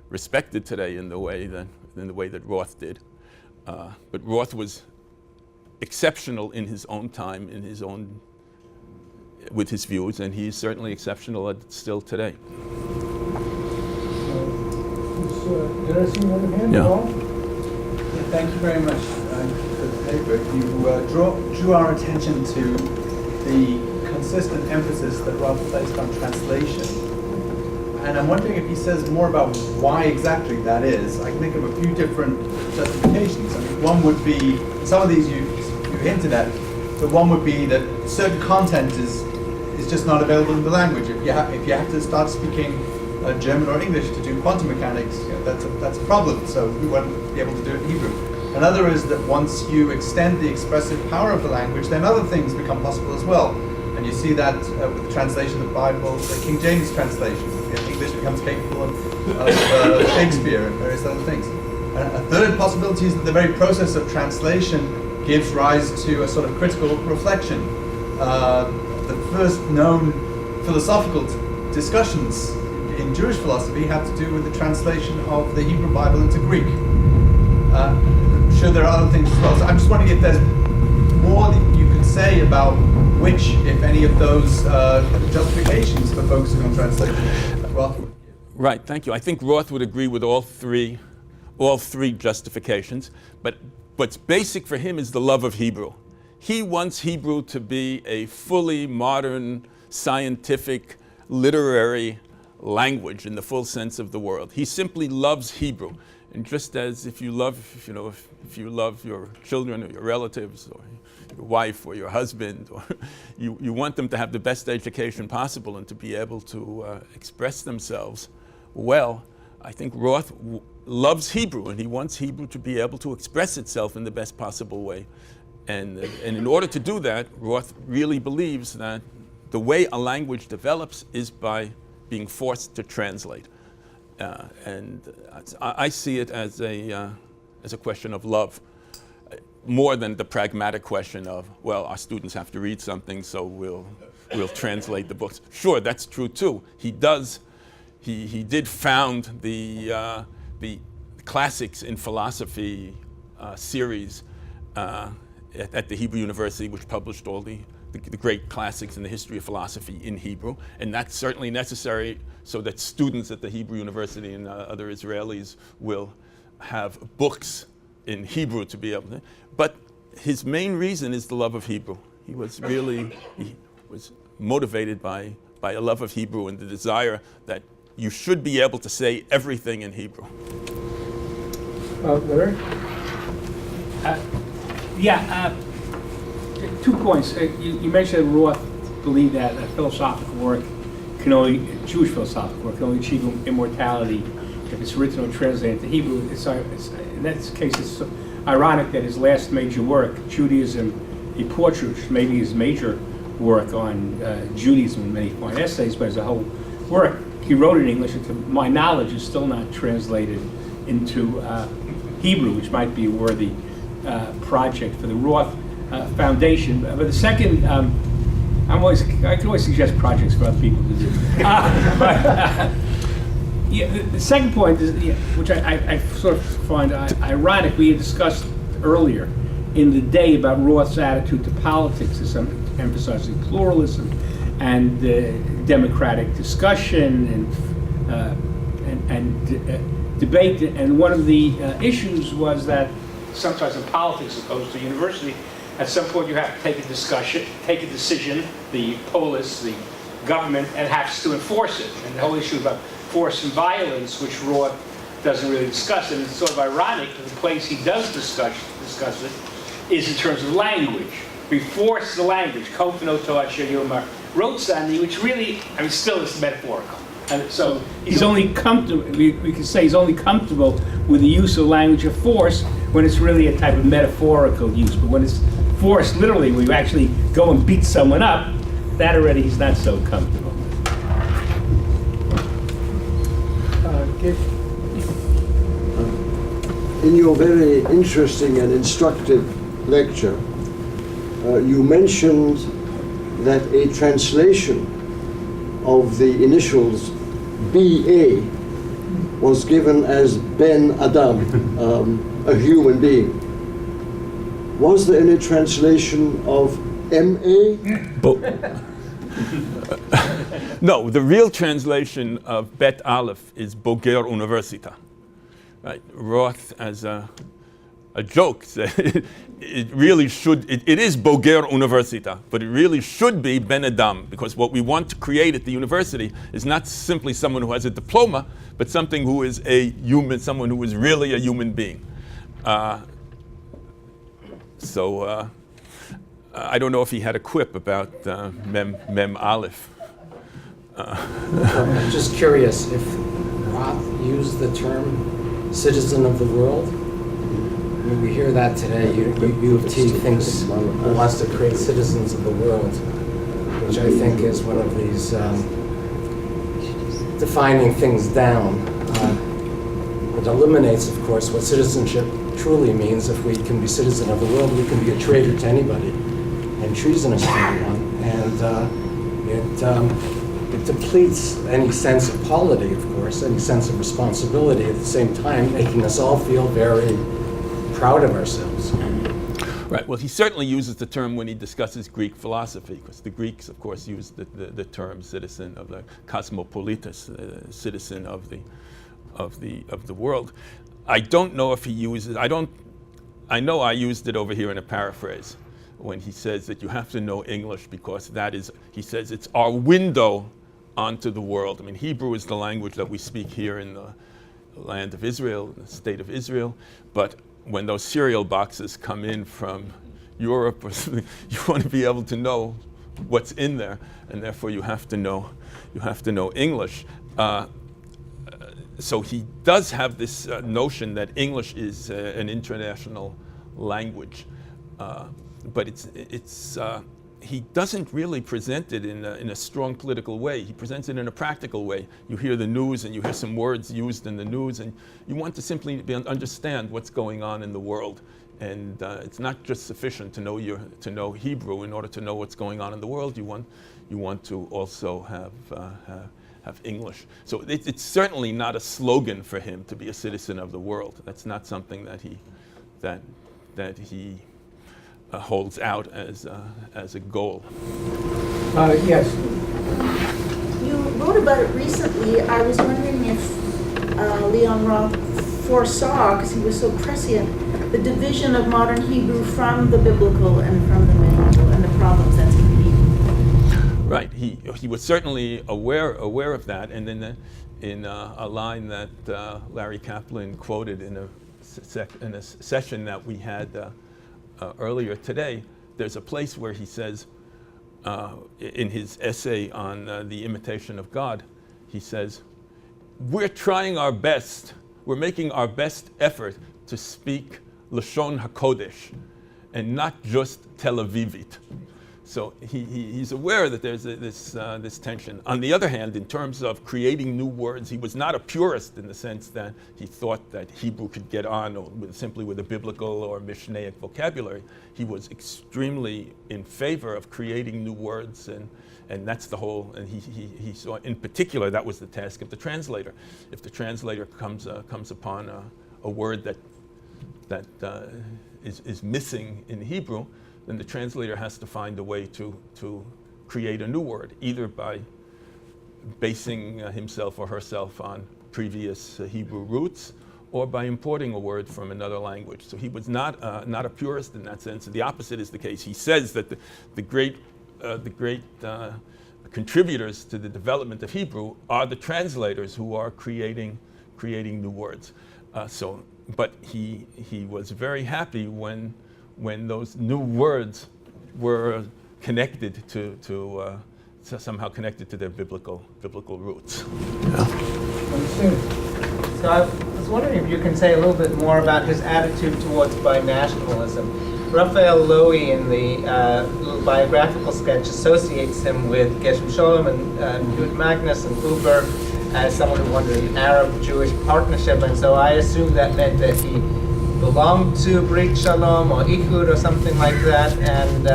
respected today in the way that Roth did. But Roth was exceptional in his own time, with his views, and he's certainly exceptional still today. Did I see another hand? Yeah. Yeah, thank you very much for the paper. You drew our attention to the consistent emphasis that Roth placed on translation. And I'm wondering if he says more about why exactly that is. I can think of a few different justifications. I mean, one would be, some of these you hinted at, but one would be that certain content is just not available in the language. If you have to start speaking German or English to do quantum mechanics, that's a problem. So we won't be able to do it in Hebrew. Another is that once you extend the expressive power of the language, then other things become possible as well. And you see that with the translation of the Bible, the King James translation. English becomes capable of Shakespeare and various other things. A third possibility is that the very process of translation gives rise to a sort of critical reflection. The first known philosophical discussions in Jewish philosophy have to do with the translation of the Hebrew Bible into Greek. I'm sure there are other things as well. So I'm just wondering if there's more that you could say about which, if any, of those justifications for focusing on translation. Roth? Right, thank you. I think Roth would agree with all three justifications, but what's basic for him is the love of Hebrew. He wants Hebrew to be a fully modern, scientific, literary language in the full sense of the word. He simply loves Hebrew. And just as if you love your children or your relatives or your wife or your husband, or you want them to have the best education possible and to be able to express themselves well, I think Roth loves Hebrew, and he wants Hebrew to be able to express itself in the best possible way. And in order to do that, Roth really believes that the way a language develops is by being forced to translate. And I see it as a question of love, more than the pragmatic question of, well, our students have to read something, so we'll translate the books. Sure, that's true too. He did found the classics in philosophy series at the Hebrew University, which published all the great classics in the history of philosophy in Hebrew, and that's certainly necessary so that students at the Hebrew University and other Israelis will have books in Hebrew to be able to. But his main reason is the love of Hebrew. He was motivated by a love of Hebrew and the desire that you should be able to say everything in Hebrew. Larry? 2 points. You mentioned Roth believed that philosophical work Jewish philosophical work can only achieve immortality if it's written or translated into Hebrew. In that case, it's ironic that his last major work, Judaism, a portrait, which may be his major work on Judaism in many fine essays, but as a whole work, he wrote in English, and to my knowledge is still not translated into Hebrew, which might be a worthy project for the Roth Foundation. But the second, I can always suggest projects for other people to do. The second point is, which I sort of find ironic, we had discussed earlier in the day about Roth's attitude to politics, as emphasizing pluralism and democratic discussion and debate. And one of the issues was that sometimes in politics, as opposed to university, at some point you have to take a decision, the polis, the government, and has to enforce it. And the whole issue about force and violence, which Roth doesn't really discuss, and it's sort of ironic that the place he does discuss it is in terms of language. We force the language, which really, still is metaphorical. And so he's only comfortable, we can say he's only comfortable with the use of language of force when it's really a type of metaphorical use. But when it's force literally, when you actually go and beat someone up, that already he's not so comfortable. In your very interesting and instructive lecture, you mentioned that a translation of the initials B.A. was given as Ben Adam, a human being. Was there any translation of M.A.? No, the real translation of Bet Aleph is Boger Universita. Right? Roth, as a joke, said it really should, it is Boger Universita, but it really should be Ben Adam, because what we want to create at the university is not simply someone who has a diploma, but something who is a human, someone who is really a human being. So I don't know if he had a quip about Mem Aleph. I'm just curious if Roth used the term citizen of the world. I mean, we hear that today. U of T thinks wants to create citizens of the world, which I think is one of these defining things down. It eliminates, of course, what citizenship truly means. If we can be citizen of the world, we can be a traitor to anybody and treasonous to anyone. And it depletes any sense of polity, of course, any sense of responsibility, at the same time making us all feel very proud of ourselves. Right, well, he certainly uses the term when he discusses Greek philosophy, because the Greeks, of course, used the term citizen of the cosmopolitas, citizen of the world. I don't know if he uses, I know I used it over here in a paraphrase, when he says that you have to know English because that is, he says, it's our window onto the world. I mean, Hebrew is the language that we speak here in the land of Israel, in the state of Israel, but when those cereal boxes come in from Europe or something, you want to be able to know what's in there, and therefore you have to know English. So he does have this notion that English is an international language. But he doesn't really present it in a strong political way. He presents it in a practical way. You hear the news and you hear some words used in the news, and you want to simply understand what's going on in the world. And it's not just sufficient to know Hebrew in order to know what's going on in the world. You want to also have English. So it's certainly not a slogan for him to be a citizen of the world. That's not something that he holds out as a goal. Yes. You wrote about it recently. I was wondering if Lian Roth foresaw, because he was so prescient, the division of modern Hebrew from the biblical and from the medieval and the problems that's creating. Right. He was certainly aware of that, and then in a line that Larry Kaplan quoted in a session that we had earlier today, there's a place where he says, in his essay on the imitation of God, he says, "We're trying our best. We're making our best effort to speak Lashon HaKodesh and not just Tel Avivit." So he's aware that there's this tension. On the other hand, in terms of creating new words, he was not a purist in the sense that he thought that Hebrew could get on simply with a biblical or Mishnaic vocabulary. He was extremely in favor of creating new words, and that's the whole. And he saw, in particular, that was the task of the translator. If the translator comes upon a word that is missing in Hebrew, then the translator has to find a way to create a new word, either by basing himself or herself on previous Hebrew roots, or by importing a word from another language. So he was not a purist in that sense. The opposite is the case. He says that the great contributors to the development of Hebrew are the translators who are creating new words. But he was very happy when those new words were connected to somehow connected to their biblical roots. So I was wondering if you can say a little bit more about his attitude towards binationalism. Raphael Lowy, in the little biographical sketch, associates him with Geshem Sholem and Knut Magnus and Huber as someone who wanted an Arab-Jewish partnership, and so I assumed that meant that he belonged to Brit Shalom or Ichud or something like that. And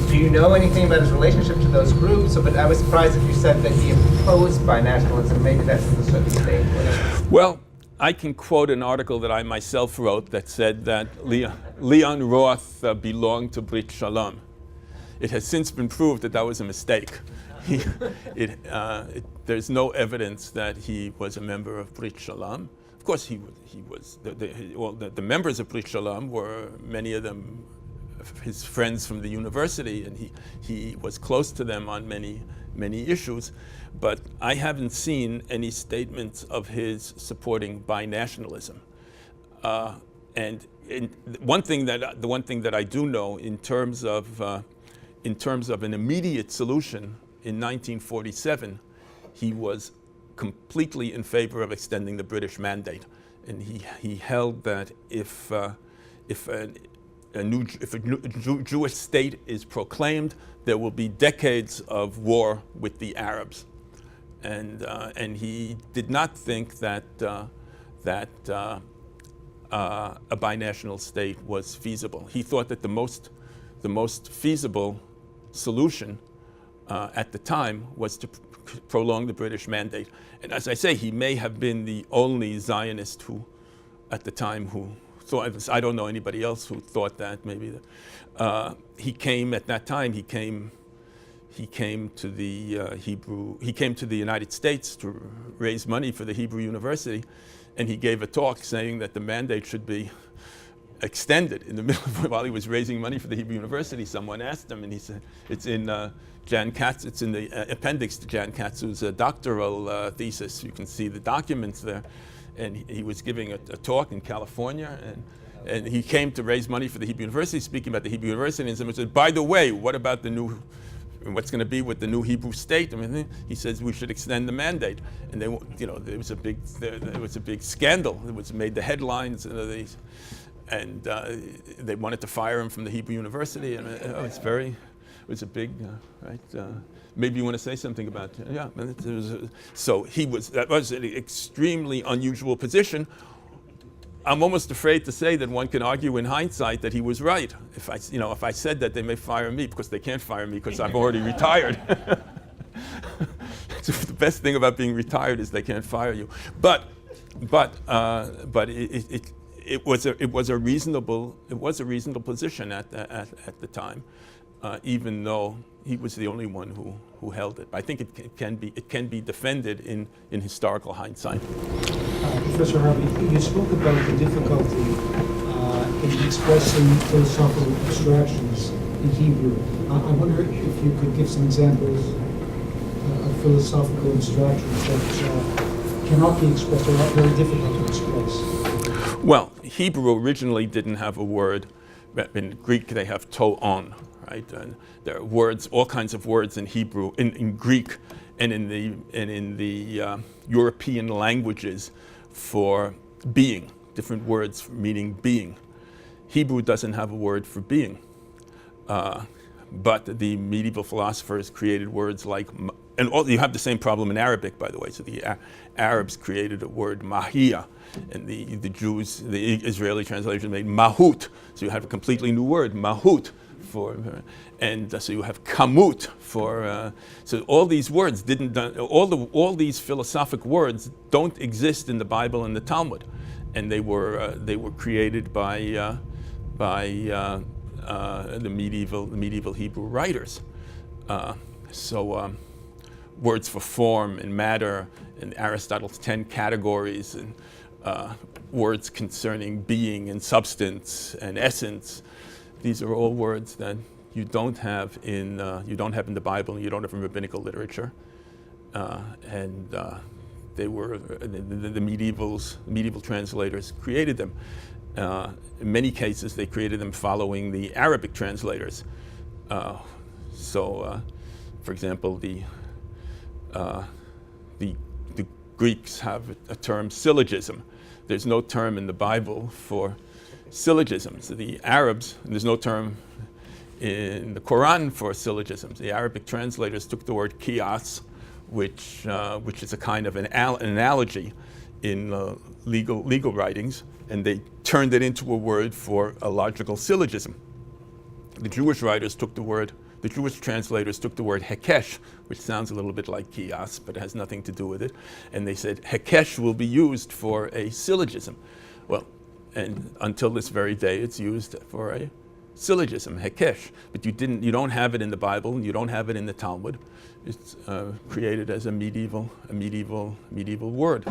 do you know anything about his relationship to those groups? But I was surprised if you said that he opposed binationalism. Maybe that's in a certain state. Well, I can quote an article that I myself wrote that said that Lian Roth belonged to Brit Shalom. It has since been proved that was a mistake. There's no evidence that he was a member of Brit Shalom. Of course, he was. The members of Brit Shalom were, many of them, his friends from the university, and he was close to them on many issues. But I haven't seen any statements of his supporting binationalism. And the one thing that I do know in terms of an immediate solution in 1947, he was completely in favor of extending the British mandate, and he held that if a Jewish state is proclaimed, there will be decades of war with the Arabs, and he did not think that a binational state was feasible. He thought that the most feasible solution at the time was to prolong the British mandate. And as I say, he may have been the only Zionist who, at the time, who thought. I don't know anybody else who thought that. Maybe he came at that time. He came to the He came to the United States to raise money for the Hebrew University, and he gave a talk saying that the mandate should be extended. In the middle of while he was raising money for the Hebrew University, someone asked him, and he said, "It's in Jan Katz. It's in the appendix to Jan Katzu's doctoral thesis. You can see the documents there." And he was giving a talk in California, and he came to raise money for the Hebrew University, speaking about the Hebrew University, and someone said, "By the way, what about what's going to be with the new Hebrew state?" I mean, he says we should extend the mandate, and there was a big scandal. It made the headlines, and they wanted to fire him from the Hebrew University, and it was a big right. Maybe you want to say something about it. Yeah. That was an extremely unusual position. I'm almost afraid to say that one can argue in hindsight that he was right. If I said that, they may fire me, because they can't fire me because I've already retired. So the best thing about being retired is they can't fire you. But it was a reasonable position at the time, even though he was the only one who held it. I think it can be defended in historical hindsight. Professor Harvey, you spoke about the difficulty is expressed in philosophical abstractions in Hebrew. I wonder if you could give some examples of philosophical abstractions that cannot be expressed or are very difficult to express. Well, Hebrew originally didn't have a word. In Greek, they have to'on, right? And there are words, all kinds of words in Hebrew, in Greek, and in the European languages for being, different words meaning being. Hebrew doesn't have a word for being, but the medieval philosophers created words like, and you have the same problem in Arabic, by the way. So the Arabs created a word mahia, and the Jews, the Israeli translation made mahut. So you have a completely new word, mahut, and so you have kamut for. So all these words all these philosophic words don't exist in the Bible and the Talmud, and they were created by the medieval Hebrew writers. Words for form and matter, and Aristotle's 10 categories, and words concerning being and substance and essence. These are all words that you don't have in the Bible, and you don't have in rabbinical literature, they were the medieval translators created them. In many cases, they created them following the Arabic translators. For example, the Greeks have a term syllogism. There's no term in the Bible for syllogisms. The Arabs, there's no term in the Quran for syllogisms. The Arabic translators took the word qiyas, which is a kind of an analogy in legal writings, and they turned it into a word for a logical syllogism. The Jewish translators took the word hekesh, which sounds a little bit like qiyas, but it has nothing to do with it, and they said hekesh will be used for a syllogism. Well, and until this very day, it's used for a syllogism, hekesh. But you don't have it in the Bible, and you don't have it in the Talmud. It's created as a medieval word,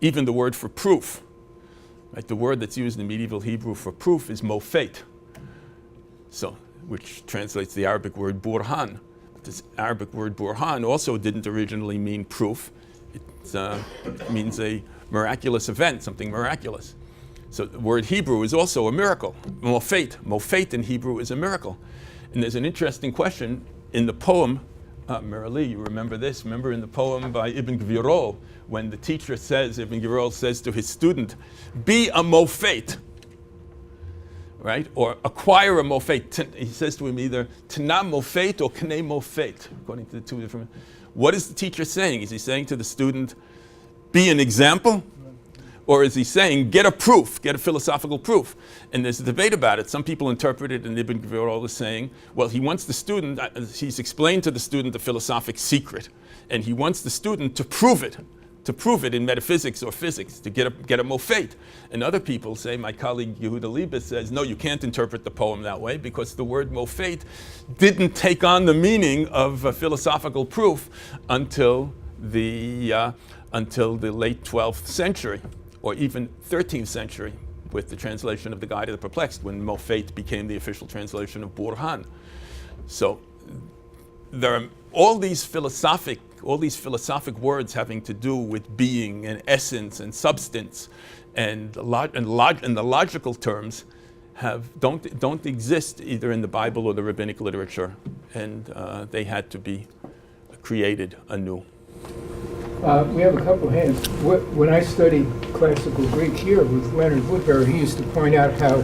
even the word for proof. Right, the word that's used in medieval Hebrew for proof is mofet, which translates the Arabic word burhan. But this Arabic word burhan also didn't originally mean proof. It means a miraculous event, something miraculous. So the word Hebrew is also a miracle. Mofet in Hebrew is a miracle. And there's an interesting question in the poem, Merali, you remember this? Remember in the poem by Ibn Gvirol, when the teacher Ibn Gvirol says to his student, be a mofet, right? Or acquire a mofet. He says to him either tana mofet or k'nei mofet, according to the two different. What is the teacher saying? Is he saying to the student, be an example? Or is he saying, get a proof, get a philosophical proof? And there's a debate about it. Some people interpret it, and Ibn Gvirol is saying, well, he wants the student, he's explained to the student the philosophic secret, and he wants the student to prove it in metaphysics or physics, to get a mofet. And other people say, my colleague Yehuda Liebes says, no, you can't interpret the poem that way, because the word mofet didn't take on the meaning of a philosophical proof until the late 12th century. Or even 13th century, with the translation of the Guide of the Perplexed, when Mofet became the official translation of Burhan. So there are all these philosophic words having to do with being and essence and substance, and the logical terms don't exist either in the Bible or the rabbinic literature, and they had to be created anew. We have a couple of hands. When I studied classical Greek here with Leonard Woodbury, he used to point out how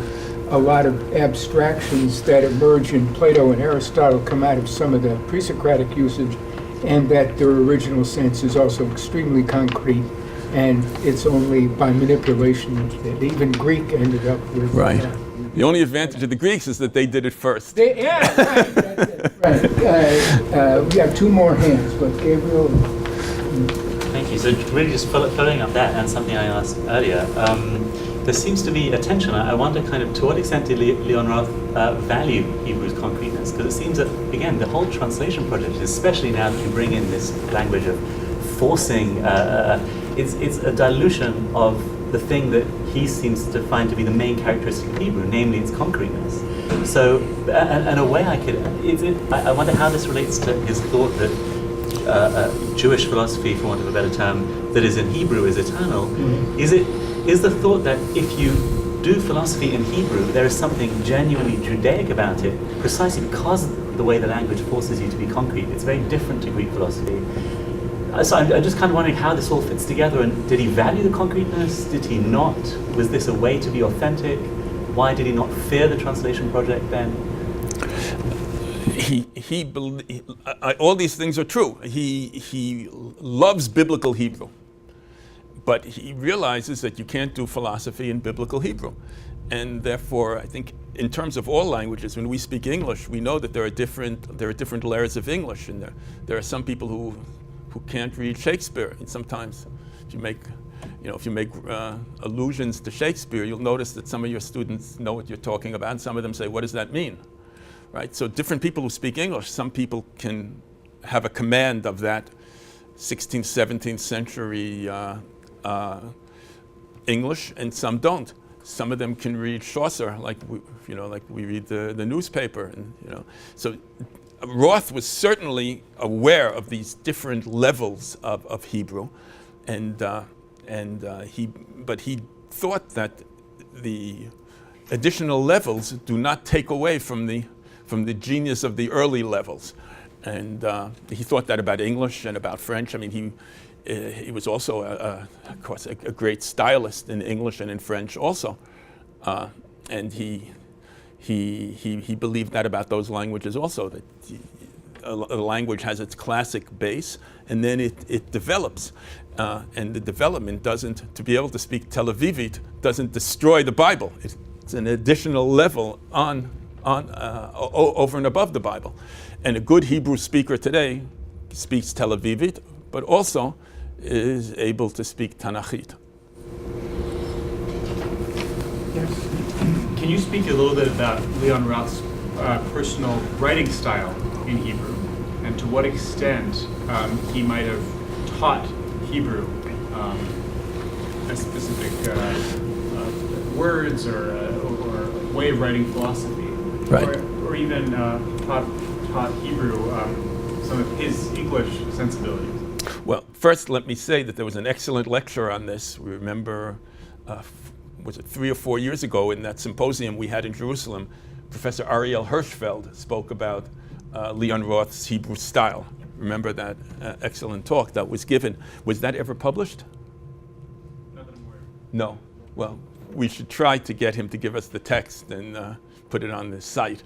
a lot of abstractions that emerge in Plato and Aristotle come out of some of the pre-Socratic usage, and that their original sense is also extremely concrete, and it's only by manipulation that even Greek ended up with. Right. The only advantage of the Greeks is that they did it first. Right. We have two more hands, but Gabriel. Thank you. So really just following up that and something I asked earlier, there seems to be a tension. I wonder kind of to what extent did Lian Roth value Hebrew's concreteness? Because it seems that, again, the whole translation project, especially now that you bring in this language of forcing, it's a dilution of the thing that he seems to find to be the main characteristic of Hebrew, namely its concreteness. So, and a way I wonder how this relates to his thought that Jewish philosophy, for want of a better term, that is in Hebrew is eternal. Is the thought that if you do philosophy in Hebrew, there is something genuinely Judaic about it, precisely because the way the language forces you to be concrete. It's very different to Greek philosophy. So I'm just kind of wondering how this all fits together, and did he value the concreteness? Did he not? Was this a way to be authentic? Why did he not fear the translation project then? All these things are true. He loves biblical Hebrew, but he realizes that you can't do philosophy in biblical Hebrew. And therefore, I think in terms of all languages, when we speak English, we know that there are different layers of English, and there are some people who can't read Shakespeare. And sometimes if you make allusions to Shakespeare, you'll notice that some of your students know what you're talking about, and some of them say, what does that mean? Right? So different people who speak English, some people can have a command of that 16th, 17th century English, and some don't. Some of them can read Chaucer, like we read the newspaper, and So Roth was certainly aware of these different levels of Hebrew, but he thought that the additional levels do not take away from the genius of the early levels, and he thought that about English and about French. I mean, he was also, of course, a great stylist in English and in French also, and he believed that about those languages also, that a language has its classic base, and then it develops, and the development to be able to speak Tel Avivite doesn't destroy the Bible. It's an additional level over and above the Bible. And a good Hebrew speaker today speaks Tel Avivite, but also is able to speak Tanachit. Yes. Can you speak a little bit about Lian Roth's personal writing style in Hebrew, and to what extent he might have taught Hebrew a specific words or way of writing philosophy, right. or even taught Hebrew some of his English sensibilities? Well, first let me say that there was an excellent lecture on this. We remember, was it 3 or 4 years ago in that symposium we had in Jerusalem, Professor Ariel Hirschfeld spoke about Lian Roth's Hebrew style. Remember that excellent talk that was given. Was that ever published? Not that I'm aware. No. Well, we should try to get him to give us the text and put it on the site,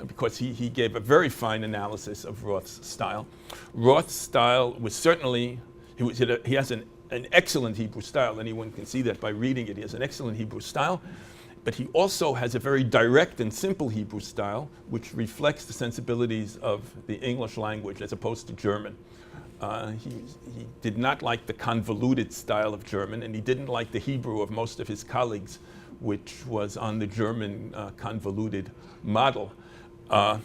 because he gave a very fine analysis of Roth's style. Roth's style was certainly, he has an excellent Hebrew style. Anyone can see that by reading it. He has an excellent Hebrew style, but he also has a very direct and simple Hebrew style, which reflects the sensibilities of the English language as opposed to German. He did not like the convoluted style of German, and he didn't like the Hebrew of most of his colleagues, which was on the German convoluted model. So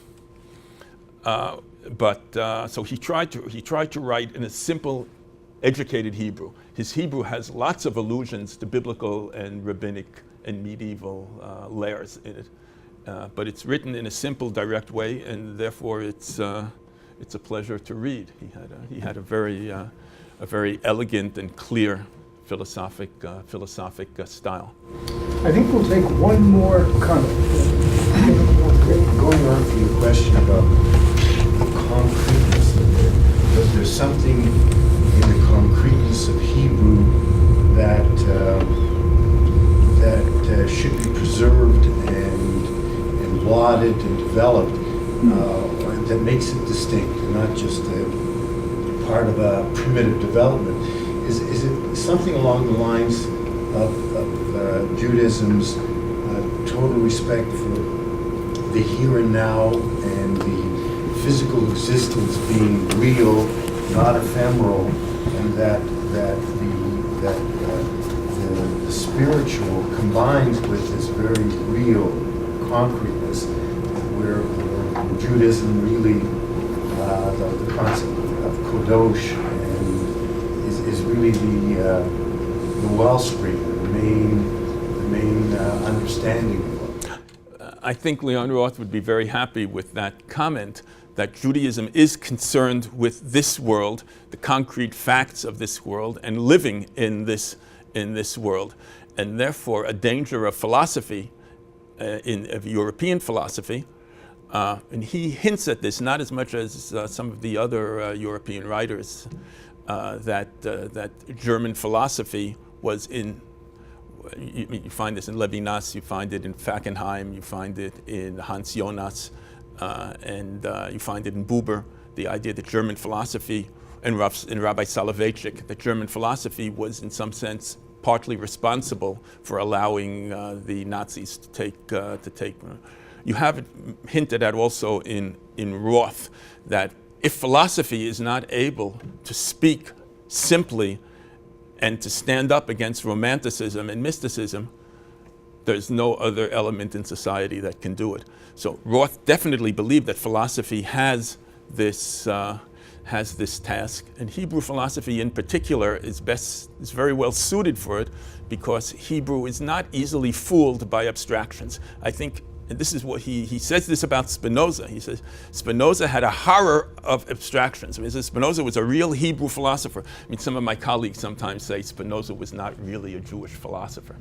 he tried to write in a simple, educated Hebrew. His Hebrew has lots of allusions to biblical and rabbinic and medieval layers in it, but it's written in a simple, direct way, and therefore it's a pleasure to read. He had a very elegant and clear philosophic style. I think we'll take one more comment. Going on to your question about the concreteness of it, there's something in the concreteness of Hebrew that should be preserved and lauded and developed, that makes it distinct and not just a part of a primitive development. Is it something along the lines of Judaism's total respect for the here and now and the physical existence being real, not ephemeral, and that the spiritual combines with this very real concreteness, where Judaism really, the concept of kadosh, and is really the wellspring, the main understanding of love. I think Leon Roth would be very happy with that comment, that Judaism is concerned with this world, the concrete facts of this world, and living in this world. And therefore, a danger of philosophy, of European philosophy, and he hints at this, not as much as some of the other European writers, that German philosophy was in, you find this in Levinas, you find it in Fackenheim, you find it in Hans Jonas, and you find it in Buber, the idea that German philosophy, and Rabbi Soloveitchik, that German philosophy was in some sense partly responsible for allowing the Nazis to take. You have it hinted at also in Roth, that if philosophy is not able to speak simply and to stand up against romanticism and mysticism, there's no other element in society that can do it. So Roth definitely believed that philosophy has this task, and Hebrew philosophy in particular is very well suited for it, because Hebrew is not easily fooled by abstractions. I think, and this is what he says this about Spinoza. He says Spinoza had a horror of abstractions. I mean, he says Spinoza was a real Hebrew philosopher. I mean, some of my colleagues sometimes say Spinoza was not really a Jewish philosopher.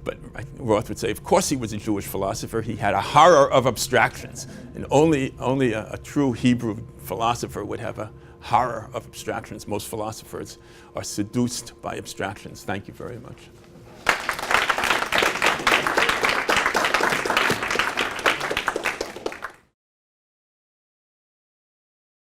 But Roth would say, of course he was a Jewish philosopher. He had a horror of abstractions. And only a true Hebrew philosopher would have a horror of abstractions. Most philosophers are seduced by abstractions. Thank you very much.